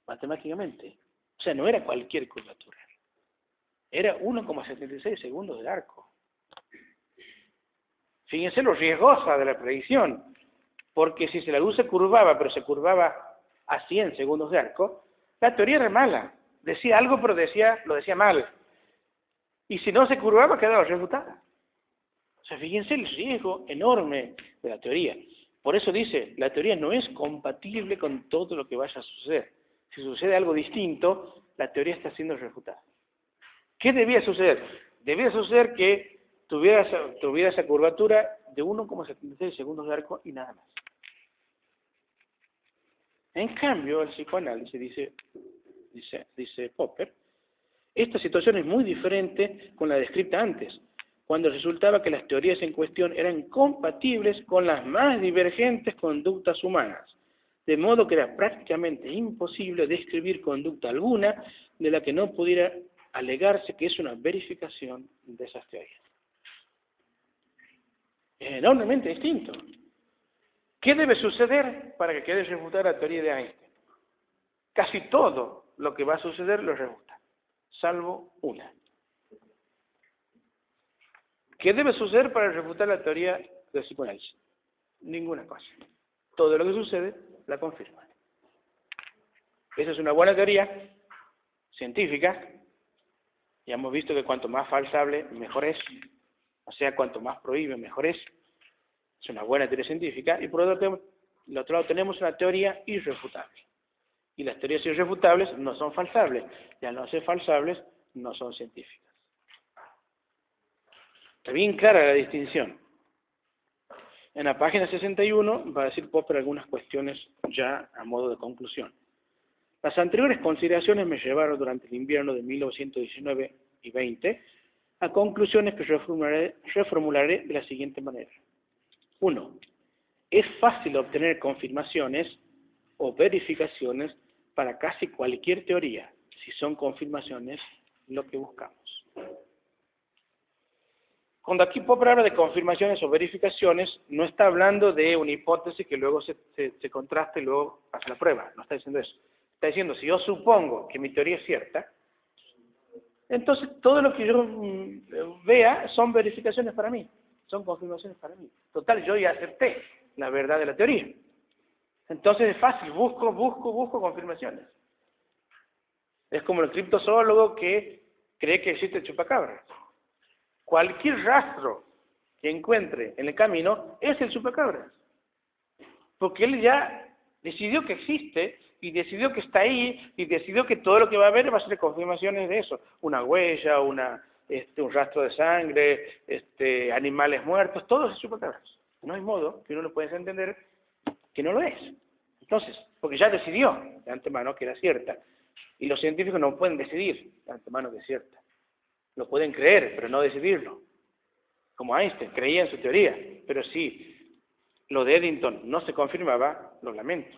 matemáticamente. O sea, no era cualquier curvatura. Era 1,76 segundos de arco. Fíjense lo riesgosa de la predicción, porque si la luz se curvaba, pero se curvaba a 100 segundos de arco, la teoría era mala. Decía algo, pero lo decía mal. Y si no se curvaba, quedaba refutada. O sea, fíjense el riesgo enorme de la teoría. Por eso dice, la teoría no es compatible con todo lo que vaya a suceder. Si sucede algo distinto, la teoría está siendo refutada. ¿Qué debía suceder? Debía suceder que tuviera esa curvatura de 1,76 segundos de arco y nada más. En cambio, el psicoanálisis, dice Popper, esta situación es muy diferente con la descrita antes, cuando resultaba que las teorías en cuestión eran compatibles con las más divergentes conductas humanas, de modo que era prácticamente imposible describir conducta alguna de la que no pudiera alegarse que es una verificación de esas teorías. Es enormemente distinto. ¿Qué debe suceder para que quede refutada la teoría de Einstein? Casi todo lo que va a suceder lo refuta, salvo una. ¿Qué debe suceder para refutar la teoría del psicoanálisis? Ninguna cosa. Todo lo que sucede la confirma. Esa es una buena teoría científica. Ya hemos visto que cuanto más falsable, mejor es. O sea, cuanto más prohíbe, mejor es. Es una buena teoría científica. Y por otro lado tenemos una teoría irrefutable. Y las teorías irrefutables no son falsables. Y al no ser falsables, no son científicas. Está bien clara la distinción. En la página 61 va a decir Popper algunas cuestiones ya a modo de conclusión. Las anteriores consideraciones me llevaron durante el invierno de 1919 y 20 a conclusiones que reformularé de la siguiente manera. 1. Es fácil obtener confirmaciones o verificaciones para casi cualquier teoría, si son confirmaciones lo que buscamos. Cuando aquí Popper habla de confirmaciones o verificaciones, no está hablando de una hipótesis que luego se contrasta y luego hace la prueba. No está diciendo eso. Está diciendo, si yo supongo que mi teoría es cierta, entonces todo lo que yo vea son verificaciones para mí, son confirmaciones para mí. Total, yo ya acepté la verdad de la teoría. Entonces es fácil, busco confirmaciones. Es como el criptozoólogo que cree que existe el chupacabras. Cualquier rastro que encuentre en el camino es el chupacabras. Porque él ya decidió que existe y decidió que está ahí y decidió que todo lo que va a ver va a ser confirmaciones de eso. Una huella, un rastro de sangre, animales muertos, todo es chupacabras. No hay modo que uno lo pueda entender que no lo es. Entonces, porque ya decidió de antemano que era cierta. Y los científicos no pueden decidir de antemano que es cierta. Lo pueden creer, pero no decidirlo. Como Einstein, creía en su teoría, pero si lo de Eddington no se confirmaba, lo lamento.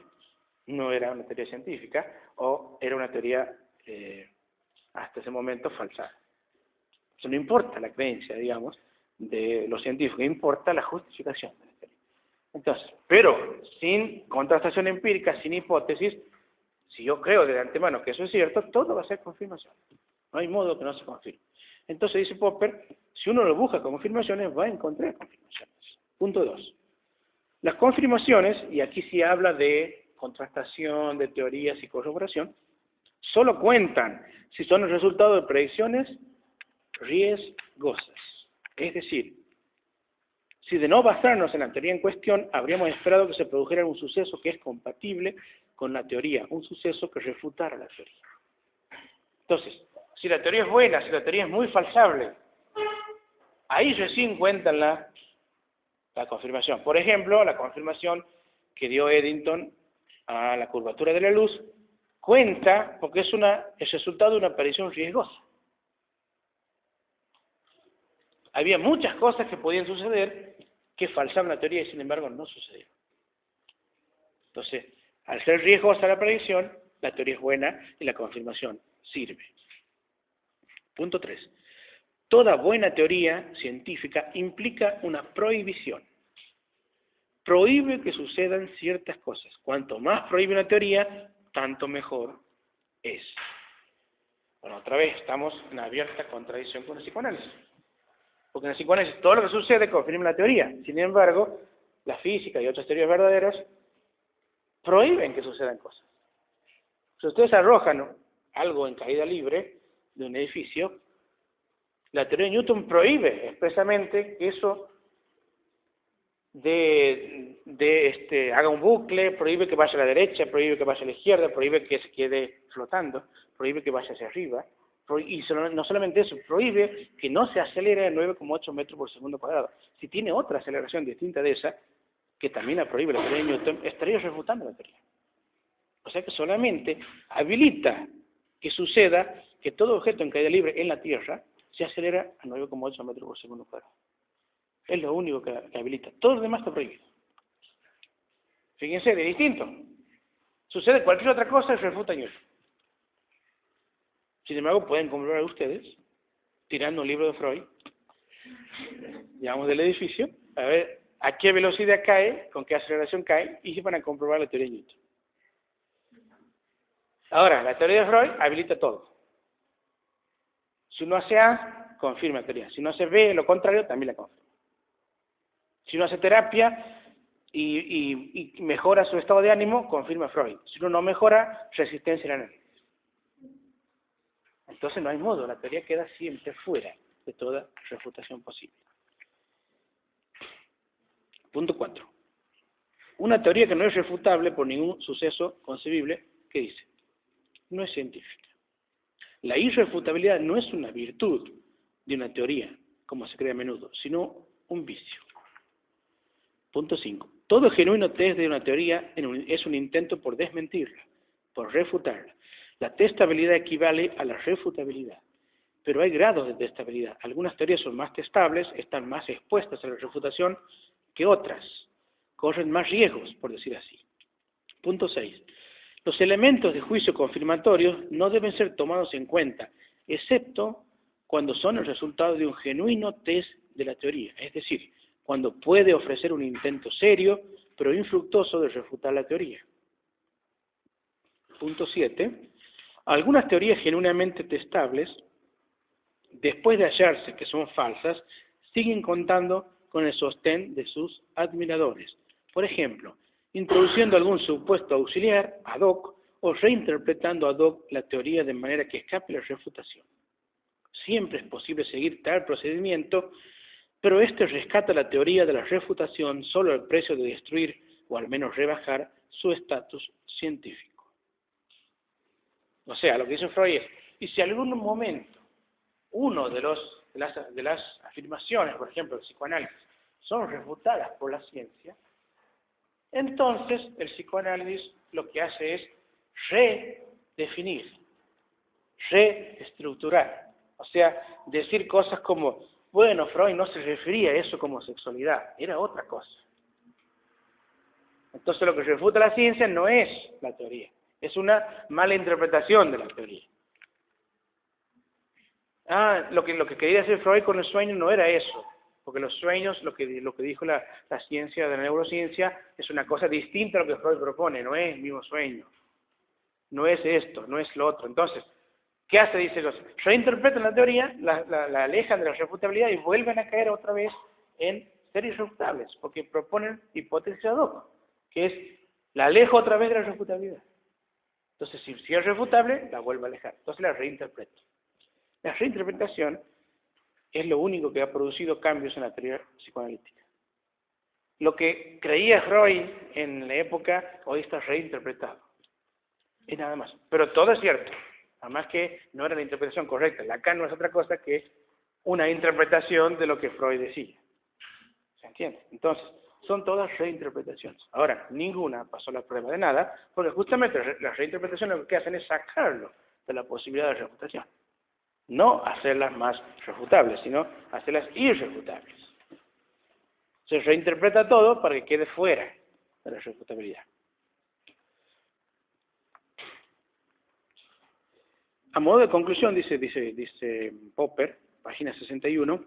No era una teoría científica o era una teoría hasta ese momento falsa. Eso no importa la creencia, digamos, de los científicos, importa la justificación de la teoría. Entonces, pero sin contrastación empírica, sin hipótesis, si yo creo de antemano que eso es cierto, todo va a ser confirmación. No hay modo que no se confirme. Entonces dice Popper, si uno lo busca confirmaciones, va a encontrar confirmaciones. Punto 2. Las confirmaciones, y aquí sí habla de contrastación, de teorías y corroboración, solo cuentan si son el resultado de predicciones riesgosas. Es decir, si de no basarnos en la teoría en cuestión, habríamos esperado que se produjera un suceso que es compatible con la teoría, un suceso que refutara la teoría. Entonces, si la teoría es buena, si la teoría es muy falsable, ahí recién cuentan la confirmación. Por ejemplo, la confirmación que dio Eddington a la curvatura de la luz cuenta porque es el resultado de una aparición riesgosa. Había muchas cosas que podían suceder que falsaban la teoría y sin embargo no sucedieron. Entonces, al ser riesgosa la predicción, la teoría es buena y la confirmación sirve. Punto 3. Toda buena teoría científica implica una prohibición. Prohíbe que sucedan ciertas cosas. Cuanto más prohíbe una teoría, tanto mejor es. Bueno, otra vez estamos en abierta contradicción con el psicoanálisis. Porque en el psicoanálisis todo lo que sucede confirma la teoría. Sin embargo, la física y otras teorías verdaderas prohíben que sucedan cosas. Si ustedes arrojan algo en caída libre de un edificio, la teoría de Newton prohíbe expresamente que eso haga un bucle, prohíbe que vaya a la derecha, prohíbe que vaya a la izquierda, prohíbe que se quede flotando, prohíbe que vaya hacia arriba, y no solamente eso, prohíbe que no se acelere a 9,8 metros por segundo cuadrado. Si tiene otra aceleración distinta de esa, que también la prohíbe la teoría de Newton, estaría refutando la teoría. O sea que solamente habilita que suceda que todo objeto en caída libre en la Tierra se acelera a 9,8 metros por segundo cuadrado. Es lo único que habilita. Todo lo demás está prohibido. Fíjense, de distinto. Sucede cualquier otra cosa y refuta Newton. Sin embargo, pueden comprobar ustedes, tirando un libro de Freud, digamos del edificio, a ver a qué velocidad cae, con qué aceleración cae, y se van a comprobar la teoría de Newton. Ahora, la teoría de Freud habilita todo. Si uno hace A, confirma la teoría. Si uno hace B, lo contrario, también la confirma. Si uno hace terapia y mejora su estado de ánimo, confirma Freud. Si uno no mejora, resistencia al análisis. Entonces no hay modo, la teoría queda siempre fuera de toda refutación posible. Punto 4. Una teoría que no es refutable por ningún suceso concebible, ¿qué dice? No es científica. La irrefutabilidad no es una virtud de una teoría, como se cree a menudo, sino un vicio. Punto 5. Todo genuino test de una teoría es un intento por desmentirla, por refutarla. La testabilidad equivale a la refutabilidad. Pero hay grados de testabilidad. Algunas teorías son más testables, están más expuestas a la refutación que otras. Corren más riesgos, por decir así. Punto 6. Los elementos de juicio confirmatorios no deben ser tomados en cuenta, excepto cuando son el resultado de un genuino test de la teoría, es decir, cuando puede ofrecer un intento serio, pero infructuoso de refutar la teoría. Punto 7. Algunas teorías genuinamente testables, después de hallarse que son falsas, siguen contando con el sostén de sus admiradores. Por ejemplo, introduciendo algún supuesto auxiliar ad hoc o reinterpretando ad hoc la teoría de manera que escape la refutación. Siempre es posible seguir tal procedimiento, pero este rescata la teoría de la refutación solo al precio de destruir o al menos rebajar su estatus científico. O sea, lo que dice Freud es, y si en algún momento uno de las afirmaciones, por ejemplo, del psicoanálisis, son refutadas por la ciencia, entonces el psicoanálisis lo que hace es redefinir, reestructurar. O sea, decir cosas como, bueno, Freud no se refería a eso como sexualidad, era otra cosa. Entonces lo que refuta la ciencia no es la teoría, es una mala interpretación de la teoría. Lo que quería hacer Freud con el sueño no era eso, porque los sueños, lo que dijo la ciencia de la neurociencia, es una cosa distinta a lo que Freud propone, no es el mismo sueño, no es esto, no es lo otro. Entonces, ¿qué hace? Dice, reinterpretan la teoría, la alejan de la refutabilidad y vuelven a caer otra vez en ser irrefutables, porque proponen hipótesis ad hoc, que es, la alejo otra vez de la refutabilidad. Entonces, si es refutable, la vuelvo a alejar. Entonces la reinterpreto. La reinterpretación es lo único que ha producido cambios en la teoría psicoanalítica. Lo que creía Freud en la época, hoy está reinterpretado. Y nada más. Pero todo es cierto. Además que no era la interpretación correcta. Lacan no es otra cosa que una interpretación de lo que Freud decía. ¿Se entiende? Entonces, son todas reinterpretaciones. Ahora, ninguna pasó la prueba de nada, porque justamente las reinterpretaciones lo que hacen es sacarlo de la posibilidad de refutación. No hacerlas más refutables, sino hacerlas irrefutables. Se reinterpreta todo para que quede fuera de la refutabilidad. A modo de conclusión, dice Popper, página 61,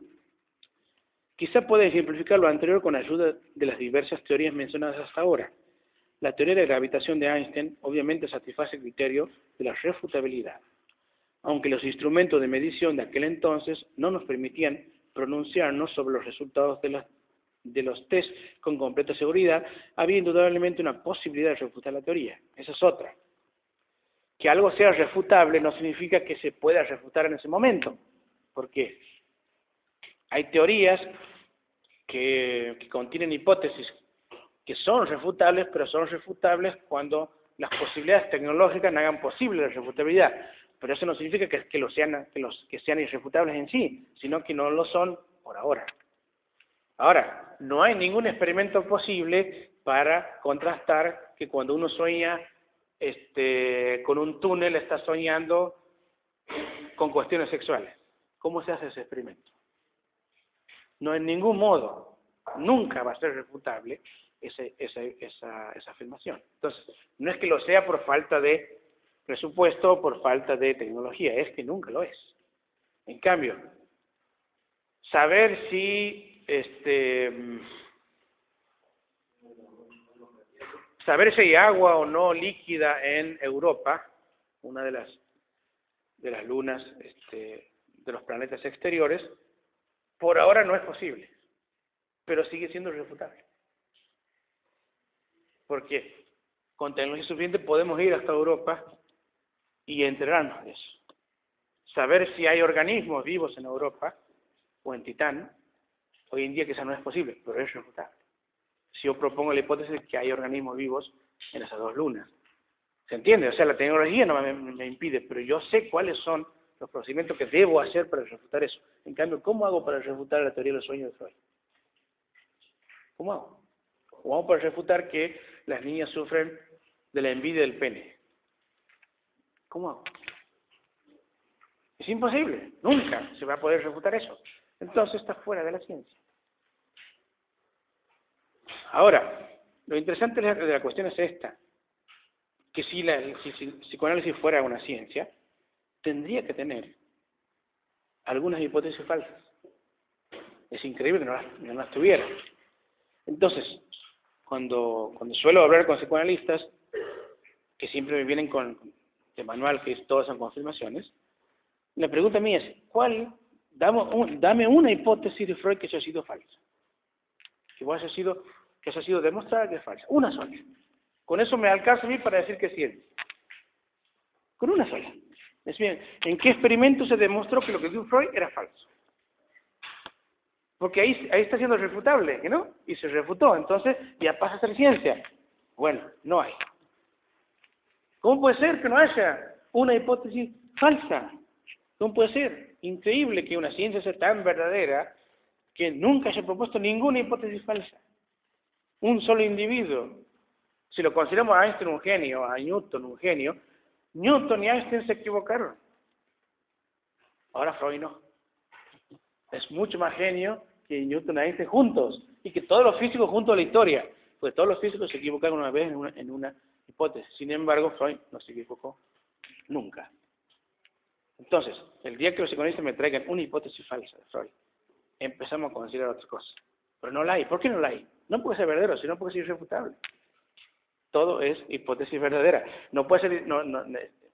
quizá puede ejemplificar lo anterior con ayuda de las diversas teorías mencionadas hasta ahora. La teoría de gravitación de Einstein obviamente satisface el criterio de la refutabilidad, aunque los instrumentos de medición de aquel entonces no nos permitían pronunciarnos sobre los resultados de los test con completa seguridad, había indudablemente una posibilidad de refutar la teoría. Esa es otra. Que algo sea refutable no significa que se pueda refutar en ese momento. ¿Por qué? Hay teorías que contienen hipótesis que son refutables, pero son refutables cuando las posibilidades tecnológicas no hagan posible la refutabilidad. Pero eso no significa que sean irrefutables en sí, sino que no lo son por ahora. Ahora, no hay ningún experimento posible para contrastar que cuando uno sueña con un túnel está soñando con cuestiones sexuales. ¿Cómo se hace ese experimento? No en ningún modo, nunca va a ser refutable esa afirmación. Entonces, no es que lo sea por falta de presupuesto o por falta de tecnología, es que nunca lo es. En cambio, saber si hay agua o no líquida en Europa, una de las lunas de los planetas exteriores, por ahora no es posible, pero sigue siendo irrefutable. Porque con tecnología suficiente podemos ir hasta Europa y enterarnos de eso. Saber si hay organismos vivos en Europa o en Titán, hoy en día que eso no es posible, pero es irrefutable. Si yo propongo la hipótesis de que hay organismos vivos en esas dos lunas. ¿Se entiende? O sea, la tecnología no me impide, pero yo sé cuáles son los procedimientos que debo hacer para refutar eso. En cambio, ¿cómo hago para refutar la teoría del sueño de Freud? ¿Cómo hago? ¿Cómo hago para refutar que las niñas sufren de la envidia del pene? ¿Cómo hago? Es imposible, nunca se va a poder refutar eso. Entonces está fuera de la ciencia. Ahora, lo interesante de la cuestión es esta, que si el psicoanálisis fuera una ciencia, tendría que tener algunas hipótesis falsas. Es increíble que no las tuviera. Entonces, cuando suelo hablar con psicoanalistas, que siempre me vienen con de manual, que todas son confirmaciones, la pregunta mía es, dame una hipótesis de Freud que haya sido falsa, que haya sido demostrada que es falsa, una sola. Con eso me alcanza a mí para decir que es cierto. Con una sola. Es bien, ¿en qué experimento se demostró que lo que dijo Freud era falso? Porque ahí está siendo refutable, ¿no? Y se refutó, entonces ya pasa a ser ciencia. Bueno, no hay. ¿Cómo puede ser que no haya una hipótesis falsa? ¿Cómo puede ser? Increíble que una ciencia sea tan verdadera que nunca haya propuesto ninguna hipótesis falsa. Un solo individuo. Si lo consideramos a Einstein un genio, a Newton un genio, Newton y Einstein se equivocaron. Ahora Freud no. Es mucho más genio que Newton y Einstein juntos, y que todos los físicos juntos a la historia, porque todos los físicos se equivocaron una vez en una hipótesis. Sin embargo, Freud no se equivocó nunca. Entonces, el día que los psicoanalistas me traigan una hipótesis falsa de Freud, empezamos a considerar otra cosa. Pero no la hay. ¿Por qué no la hay? No porque sea verdadero, sino porque es irrefutable. Todo es hipótesis verdadera. No puede ser,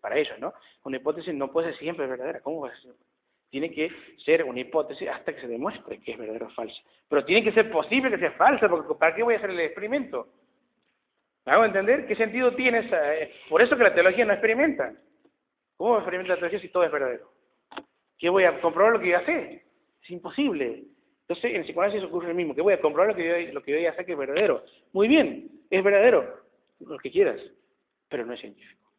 para ellos, ¿no? Una hipótesis no puede ser siempre verdadera. ¿Cómo va a ser? Tiene que ser una hipótesis hasta que se demuestre que es verdadera o falsa. Pero tiene que ser posible que sea falsa, porque ¿para qué voy a hacer el experimento? ¿Me hago entender? ¿Qué sentido tiene esa? Por eso que la teología no experimenta. ¿Cómo experimenta la teología si todo es verdadero? ¿Qué voy a comprobar lo que yo ya sé? Es imposible. Entonces, en psicoanálisis ocurre lo mismo. Que voy a comprobar lo que yo ya sé que es verdadero. Muy bien, es verdadero, lo que quieras, pero no es científico.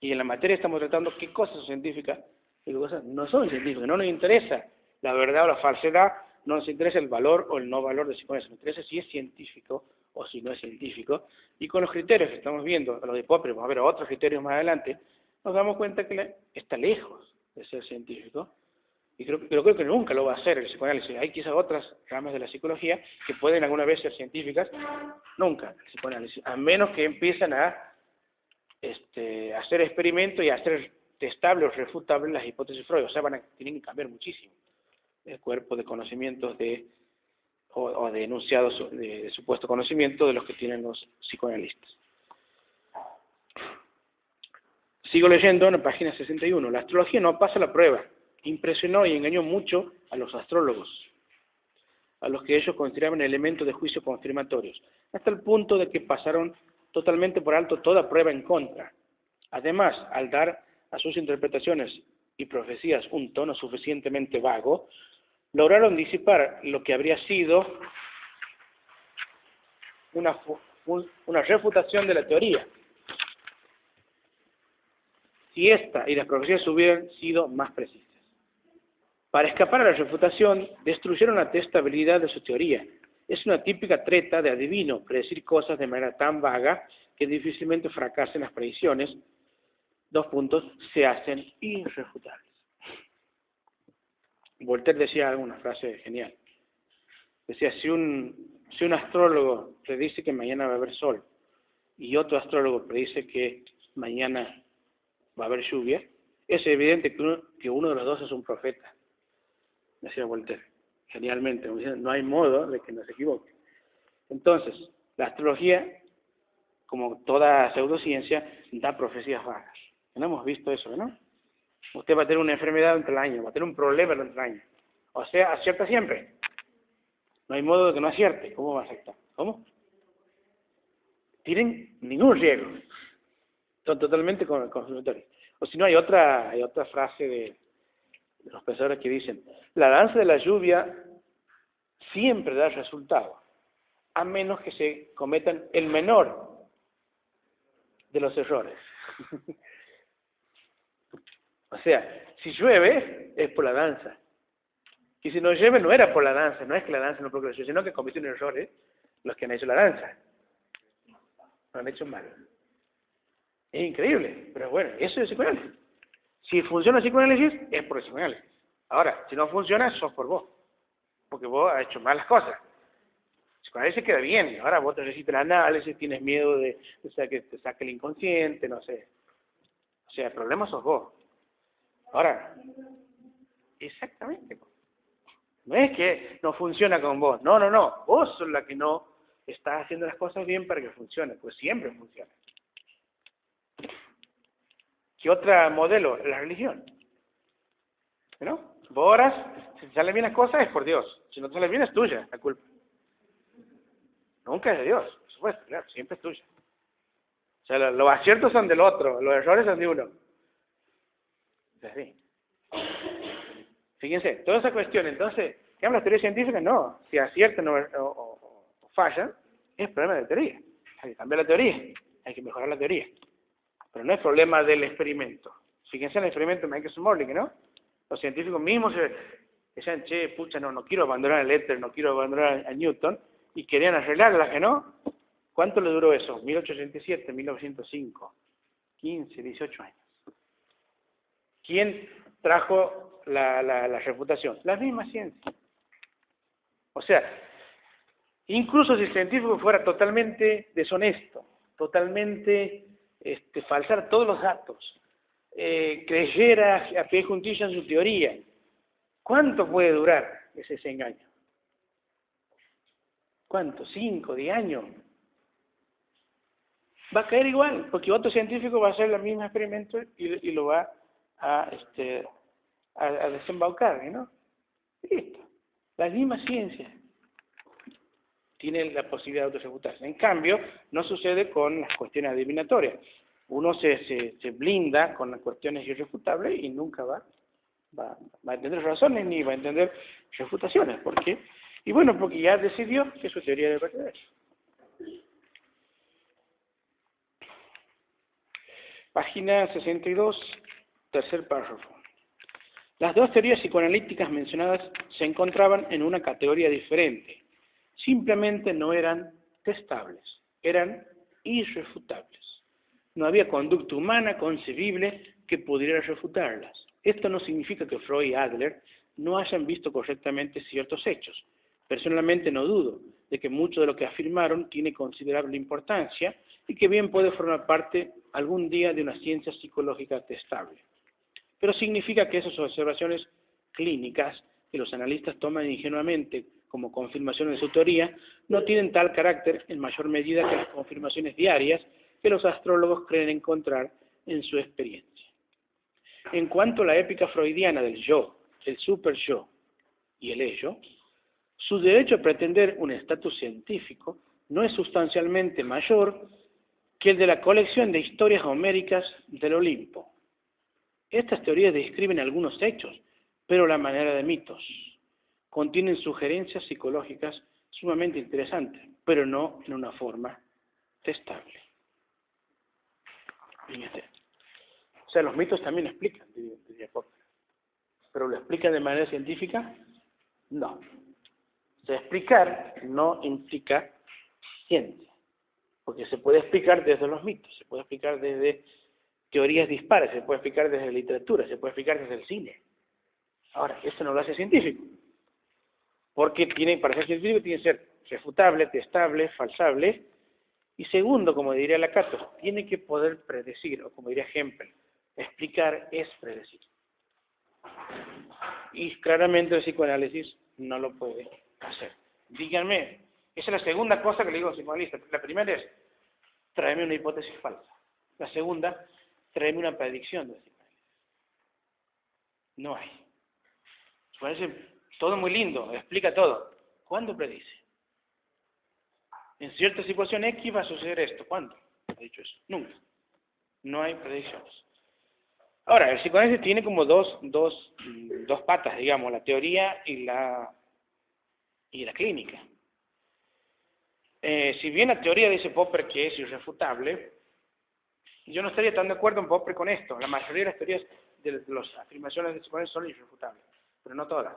Y en la materia estamos tratando qué cosas son científicas y qué cosas no son científicas. No nos interesa la verdad o la falsedad, no nos interesa el valor o el no valor de psicoanálisis. Nos interesa si es científico o si no es científico. Y con los criterios que estamos viendo, los de Popper, vamos a ver otros criterios más adelante, nos damos cuenta que está lejos de ser científico. Y creo que nunca lo va a hacer el psicoanálisis. Hay quizás otras ramas de la psicología que pueden alguna vez ser científicas, nunca el psicoanálisis, a menos que empiezan a hacer experimentos y a hacer testables o refutables las hipótesis Freud. O sea, tienen que cambiar muchísimo el cuerpo de conocimientos o de enunciados de supuesto conocimiento de los que tienen los psicoanalistas. Sigo leyendo en la página 61. La astrología no pasa la prueba. Impresionó y engañó mucho a los astrólogos, a los que ellos consideraban elementos de juicio confirmatorios, hasta el punto de que pasaron totalmente por alto toda prueba en contra. Además, al dar a sus interpretaciones y profecías un tono suficientemente vago, lograron disipar lo que habría sido una refutación de la teoría, si esta y las profecías hubieran sido más precisas. Para escapar a la refutación, destruyeron la testabilidad de su teoría. Es una típica treta de adivino predecir cosas de manera tan vaga que difícilmente fracasen las predicciones. Se hacen irrefutables. Voltaire decía una frase genial. Decía, si un astrólogo predice que mañana va a haber sol y otro astrólogo predice que mañana va a haber lluvia, es evidente que uno de los dos es un profeta. Decía Voltaire, genialmente, no hay modo de que no se equivoque. Entonces, la astrología, como toda pseudociencia, da profecías vagas. No hemos visto eso, ¿no? Usted va a tener una enfermedad dentro del año, va a tener un problema dentro del año. O sea, acierta siempre. No hay modo de que no acierte. ¿Cómo va a acertar? ¿Cómo? Tienen ningún riesgo. Son totalmente confirmatorios. O si no, hay otra frase de los pensadores que dicen, la danza de la lluvia siempre da resultado, a menos que se cometan el menor de los errores. O sea, si llueve, es por la danza. Y si no llueve, no era por la danza, no es que la danza no progresó, sino que cometieron errores los que han hecho la danza. Lo han hecho mal. Es increíble, pero bueno, eso es psicoanálisis. Si funciona el psicoanálisis, es por el psicoanálisis. Ahora, si no funciona, sos por vos. Porque vos has hecho mal las cosas. El psicoanálisis queda bien, y ahora vos te necesitas el análisis, tienes miedo de que te saque el inconsciente, no sé. O sea, el problema sos vos. Ahora, exactamente. No es que no funciona con vos. No, no, no. Vos sos la que no estás haciendo las cosas bien para que funcione, pues siempre funciona. ¿Qué otro modelo? La religión. ¿No? Vos orás, si te salen bien las cosas es por Dios. Si no te salen bien es tuya la culpa. Nunca es de Dios, por supuesto, claro, siempre es tuya. O sea, los aciertos son del otro, los errores son de uno. Es así. Fíjense, toda esa cuestión, entonces, ¿qué hablan las teorías científicas? No, si aciertan o fallan, es problema de teoría. Hay que cambiar la teoría, hay que mejorar la teoría. Pero no es problema del experimento. Fíjense en el experimento de Michelson-Morley, ¿no? Los científicos mismos decían, che, pucha, no quiero abandonar el éter, no quiero abandonar a Newton, y querían arreglarla, ¿que no? ¿Cuánto le duró eso? 1887, 1905, 15, 18 años. ¿Quién trajo la refutación? La misma ciencia. O sea, incluso si el científico fuera totalmente deshonesto, totalmente falsar todos los datos, creyera a pie juntillo en su teoría, ¿cuánto puede durar ese engaño? ¿Cuánto? ¿5, 10 años? Va a caer igual, porque otro científico va a hacer el mismo experimento y lo va a desembaucar, ¿no? Listo. La misma ciencia tiene la posibilidad de autorrefutarse. En cambio, no sucede con las cuestiones adivinatorias. Uno se blinda con las cuestiones irrefutables y nunca va a entender razones ni va a entender refutaciones. ¿Por qué? Y bueno, porque ya decidió que su teoría debe perder. Página 62, tercer párrafo. Las dos teorías psicoanalíticas mencionadas se encontraban en una categoría diferente. Simplemente no eran testables, eran irrefutables. No había conducta humana concebible que pudiera refutarlas. Esto no significa que Freud y Adler no hayan visto correctamente ciertos hechos. Personalmente no dudo de que mucho de lo que afirmaron tiene considerable importancia y que bien puede formar parte algún día de una ciencia psicológica testable. Pero significa que esas observaciones clínicas que los analistas toman ingenuamente como confirmación de su teoría no tienen tal carácter en mayor medida que las confirmaciones diarias que los astrólogos creen encontrar en su experiencia. En cuanto a la épica freudiana del yo, el super yo y el ello, su derecho a pretender un estatus científico no es sustancialmente mayor que el de la colección de historias homéricas del Olimpo. Estas teorías describen algunos hechos, pero la manera de mitos. Contienen sugerencias psicológicas sumamente interesantes, pero no en una forma testable. Fíjate. O sea, los mitos también explican, diría Popper. ¿Pero lo explican de manera científica? No. O sea, explicar no implica ciencia, porque se puede explicar desde los mitos, se puede explicar desde teorías dispares, se puede explicar desde la literatura, se puede explicar desde el cine. Ahora, eso no lo hace científico, porque para ser científico tiene que ser refutable, testable, falsable, y segundo, como diría Lakatos, tiene que poder predecir, o como diría Hempel, explicar es predecir. Y claramente el psicoanálisis no lo puede hacer. Díganme, esa es la segunda cosa que le digo a un psicoanalista. La primera es, tráeme una hipótesis falsa. La segunda, tráeme una predicción del psicoanálisis. No hay. Parece todo muy lindo, explica todo. ¿Cuándo predice? En cierta situación X va a suceder esto. ¿Cuándo ha dicho eso? Nunca. No hay predicciones. Ahora, el psicoanálisis tiene como dos patas, digamos, la teoría y la clínica. Si bien la teoría dice Popper que es irrefutable, yo no estaría tan de acuerdo en Popper con esto. La mayoría de las teorías de las afirmaciones del psicoanálisis son irrefutables, pero no todas.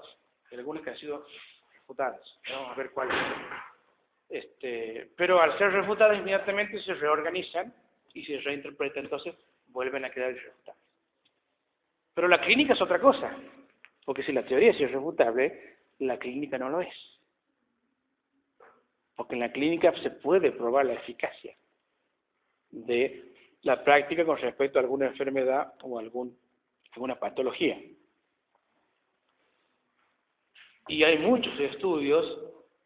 Hay algunas que han sido refutadas. Vamos a ver cuáles. Pero al ser refutadas inmediatamente se reorganizan y se reinterpretan, entonces vuelven a quedar irrefutables. Pero la clínica es otra cosa, porque si la teoría es irrefutable, la clínica no lo es. Porque en la clínica se puede probar la eficacia de la práctica con respecto a alguna enfermedad o alguna patología. Y hay muchos estudios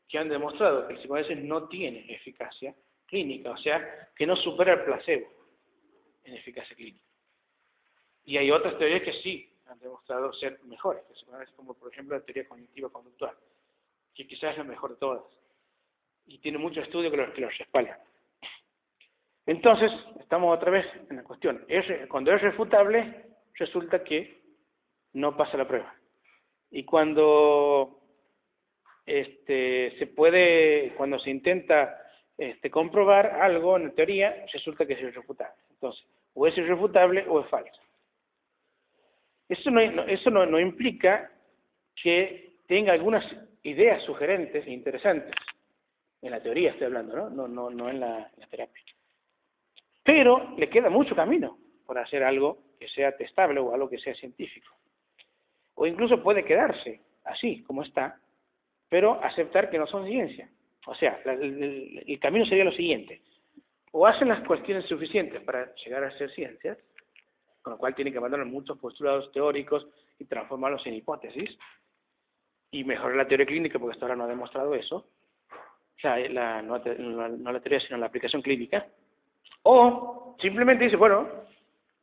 que han demostrado que el psicoanálisis no tiene eficacia clínica, o sea, que no supera el placebo en eficacia clínica. Y hay otras teorías que sí han demostrado ser mejores que el psicoanálisis, como por ejemplo la teoría cognitiva conductual, que quizás es la mejor de todas. Y tiene muchos estudios que los respaldan. Entonces, estamos otra vez en la cuestión. Cuando es refutable, resulta que no pasa la prueba. Y cuando cuando se intenta comprobar algo en teoría, resulta que es irrefutable. Entonces, o es irrefutable o es falso. Eso no implica que tenga algunas ideas sugerentes e interesantes. En la teoría estoy hablando, ¿no? No en la terapia. Pero le queda mucho camino por hacer algo que sea testable o algo que sea científico. O incluso puede quedarse así como está, pero aceptar que no son ciencia. O sea, el camino sería lo siguiente. O hacen las cuestiones suficientes para llegar a ser ciencias, con lo cual tienen que abandonar muchos postulados teóricos y transformarlos en hipótesis, y mejorar la teoría clínica, porque hasta ahora no ha demostrado eso, o sea, no la teoría, sino la aplicación clínica. O simplemente dice, bueno,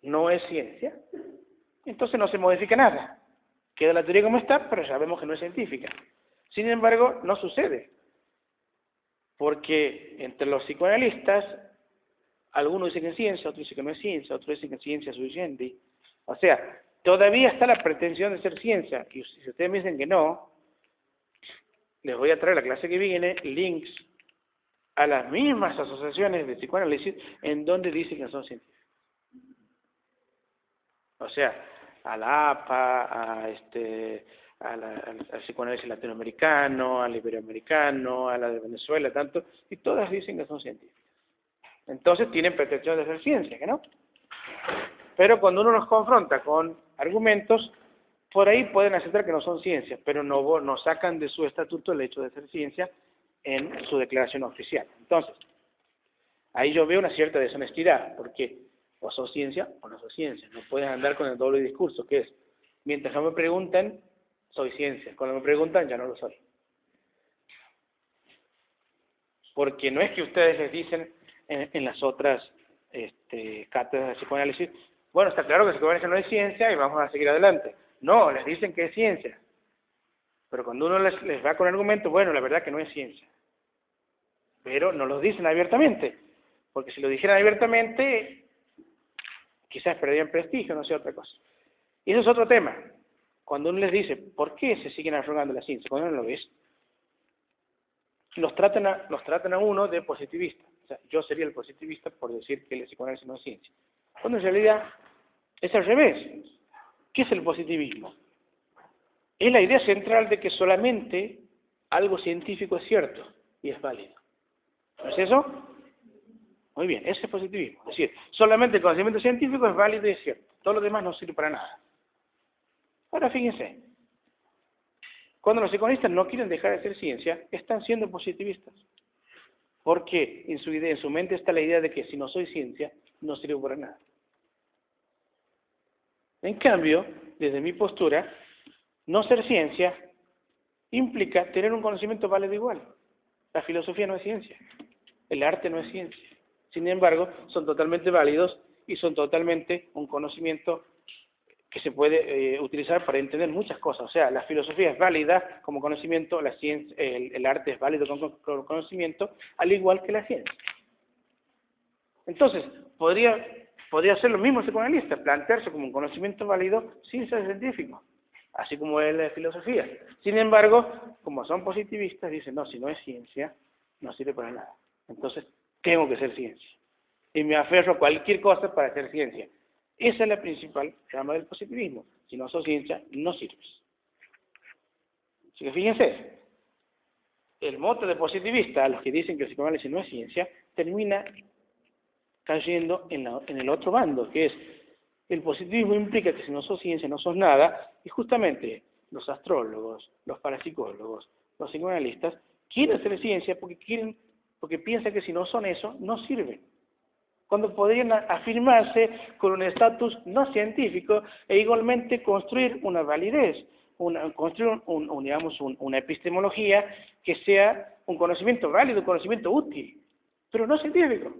no es ciencia, entonces no se modifica nada. Queda la teoría como está, pero sabemos que no es científica. Sin embargo, no sucede, porque entre los psicoanalistas, algunos dicen que es ciencia, otros dicen que no es ciencia, otros dicen que es ciencia suficiente. O sea, todavía está la pretensión de ser ciencia, y si ustedes me dicen que no, les voy a traer la clase que viene links a las mismas asociaciones de psicoanálisis en donde dicen que son científicos. O sea, a la APA, al psicoanálisis latinoamericano, al iberoamericano, a la de Venezuela, tanto, y todas dicen que son científicas. Entonces tienen pretensión de ser ciencia, ¿que no? Pero cuando uno los confronta con argumentos, por ahí pueden aceptar que no son ciencias, pero no sacan de su estatuto el hecho de ser ciencia en su declaración oficial. Entonces, ahí yo veo una cierta deshonestidad, porque o sos ciencia o no sos ciencia. No puedes andar con el doble discurso, que es, mientras no me preguntan, soy ciencia. Cuando me preguntan, ya no lo soy. Porque no es que ustedes les dicen en las otras cátedras de psicoanálisis, bueno, está claro que el psicoanálisis no es ciencia y vamos a seguir adelante. No, les dicen que es ciencia. Pero cuando uno les va con argumentos, bueno, la verdad que no es ciencia. Pero no lo dicen abiertamente. Porque si lo dijeran abiertamente, quizás perderían prestigio, no sé, otra cosa. Y eso es otro tema. Cuando uno les dice, ¿por qué se siguen arrogando la ciencia? Cuando uno lo ve, los tratan a uno de positivista. O sea, yo sería el positivista por decir que el psicoanálisis no es ciencia. Cuando en realidad es al revés. ¿Qué es el positivismo? Es la idea central de que solamente algo científico es cierto y es válido. ¿No es eso? Muy bien, ese es positivismo. Es decir, solamente el conocimiento científico es válido y es cierto. Todo lo demás no sirve para nada. Ahora fíjense, cuando los psicoanalistas no quieren dejar de ser ciencia, están siendo positivistas. Porque en su mente está la idea de que si no soy ciencia, no sirve para nada. En cambio, desde mi postura, no ser ciencia implica tener un conocimiento válido igual. La filosofía no es ciencia, el arte no es ciencia. Sin embargo, son totalmente válidos y son totalmente un conocimiento que se puede utilizar para entender muchas cosas. O sea, la filosofía es válida como conocimiento, la ciencia, el arte es válido como conocimiento, al igual que la ciencia. Entonces, podría ser lo mismo el psicoanalista, plantearse como un conocimiento válido sin ser científico, así como es la filosofía. Sin embargo, como son positivistas, dicen, no, si no es ciencia, no sirve para nada. Entonces, tengo que ser ciencia. Y me aferro a cualquier cosa para hacer ciencia. Esa es la principal rama del positivismo. Si no sos ciencia, no sirves. Así que fíjense, el mote de positivista, a los que dicen que el psicoanálisis no es ciencia, termina cayendo en el otro bando, que es el positivismo implica que si no sos ciencia no sos nada, y justamente los astrólogos, los parapsicólogos, los psicoanalistas quieren ser ciencia porque piensan que si no son eso, no sirven. Cuando podrían afirmarse con un estatus no científico e igualmente construir una validez, construir digamos, una epistemología que sea un conocimiento válido, un conocimiento útil, pero no científico.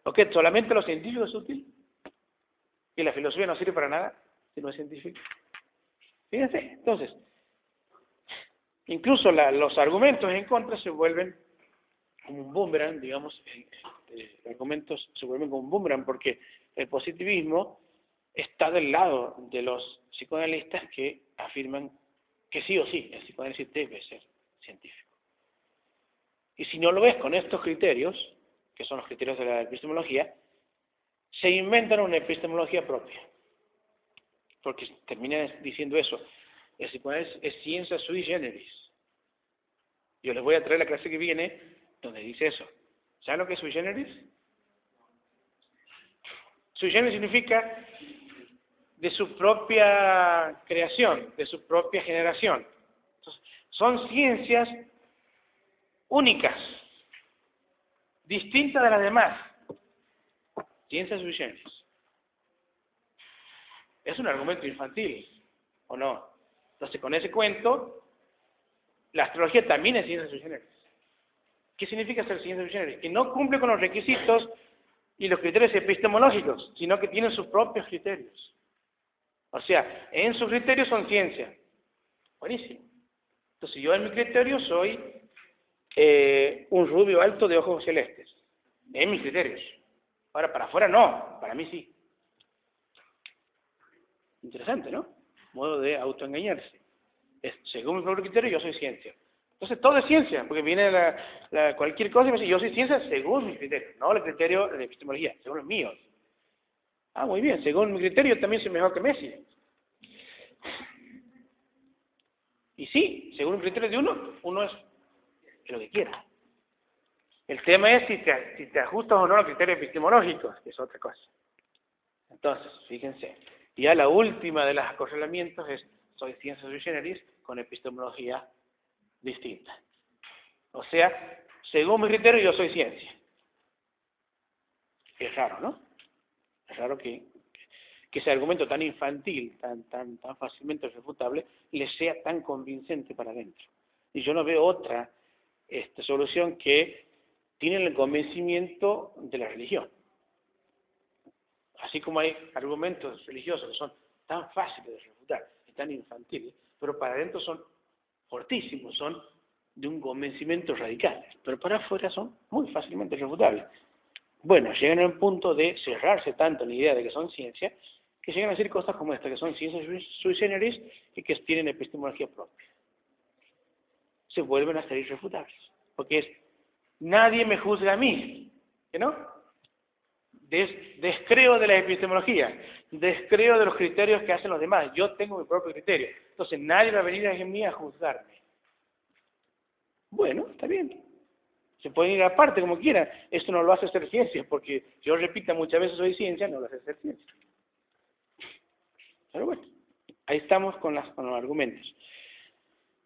¿O qué? ¿Solamente lo científico es útil? ¿Y la filosofía no sirve para nada si no es científica? Fíjense, entonces, incluso los argumentos en contra se vuelven como un boomerang, digamos, los argumentos se vuelven como un boomerang porque el positivismo está del lado de los psicoanalistas que afirman que sí o sí, el psicoanálisis debe ser científico. Y si no lo es con estos criterios, que son los criterios de la epistemología, se inventan una epistemología propia. Porque terminan diciendo eso, el psicoanálisis es ciencia sui generis. Yo les voy a traer la clase que viene donde dice eso. ¿Saben lo que es sui generis? Sui generis significa de su propia creación, de su propia generación. Entonces, son ciencias únicas, distintas de las demás. Ciencias sui generis. Es un argumento infantil, ¿o no? Entonces, con ese cuento, la astrología también es ciencia sui generis. ¿Qué significa ser ciencia sui generis? Que no cumple con los requisitos y los criterios epistemológicos, sino que tienen sus propios criterios. O sea, en sus criterios son ciencia. Buenísimo. Entonces, yo en mi criterio soy un rubio alto de ojos celestes. En mis criterios. Ahora, para afuera no, para mí sí. Interesante, ¿no? Modo de autoengañarse. Según mi propio criterio, yo soy ciencia. Entonces, todo es ciencia, porque viene cualquier cosa y me dice, yo soy ciencia según mi criterio, no el criterio de epistemología, según los míos. Ah, muy bien, según mi criterio también soy mejor que Messi. Y sí, según el criterio de uno es lo que quiera. El tema es si te ajustas o no a los criterios epistemológicos, que es otra cosa. Entonces, fíjense, ya la última de los acorralamientos es, soy ciencia sui generis con epistemología distinta. O sea, según mi criterio yo soy ciencia. Es raro, ¿no? Es raro que ese argumento tan infantil, tan fácilmente refutable, le sea tan convincente para adentro. Y yo no veo otra solución que tiene el convencimiento de la religión. Así como hay argumentos religiosos que son tan fáciles de refutar y tan infantiles, pero para adentro son fortísimos, son de un convencimiento radical, pero para afuera son muy fácilmente refutables. Bueno, llegan a un punto de cerrarse tanto en la idea de que son ciencia, que llegan a decir cosas como esta, que son ciencias sui generis y que tienen epistemología propia. Se vuelven a ser irrefutables, porque es, nadie me juzga a mí, ¿no? Descreo de la epistemología, descreo de los criterios que hacen los demás, yo tengo mi propio criterio, entonces nadie va a venir a mí a juzgarme. Bueno, está bien. Se pueden ir aparte como quiera. Esto no lo hace ser ciencia, porque yo repita muchas veces soy ciencia, no lo hace ser ciencia. Pero bueno, ahí estamos con los argumentos.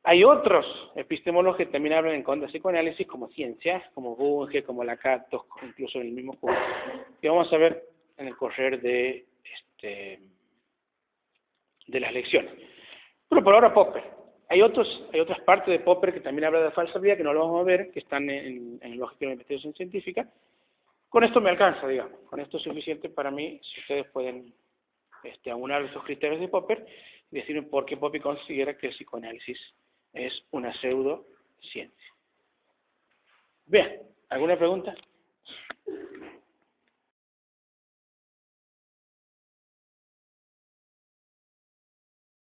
Hay otros epistemólogos que también hablan en contra del psicoanálisis como ciencia, como Bunge, como Lakatos, incluso en el mismo curso, que vamos a ver en el correr de las lecciones. Pero por ahora Popper. Hay otras partes de Popper que también hablan de falsa vida, que no lo vamos a ver, que están en lógica de la investigación científica. Con esto me alcanza, digamos. Con esto es suficiente para mí, si ustedes pueden aunar esos criterios de Popper y decirme por qué Popper considera que el psicoanálisis es una pseudociencia. Bien, ¿alguna pregunta?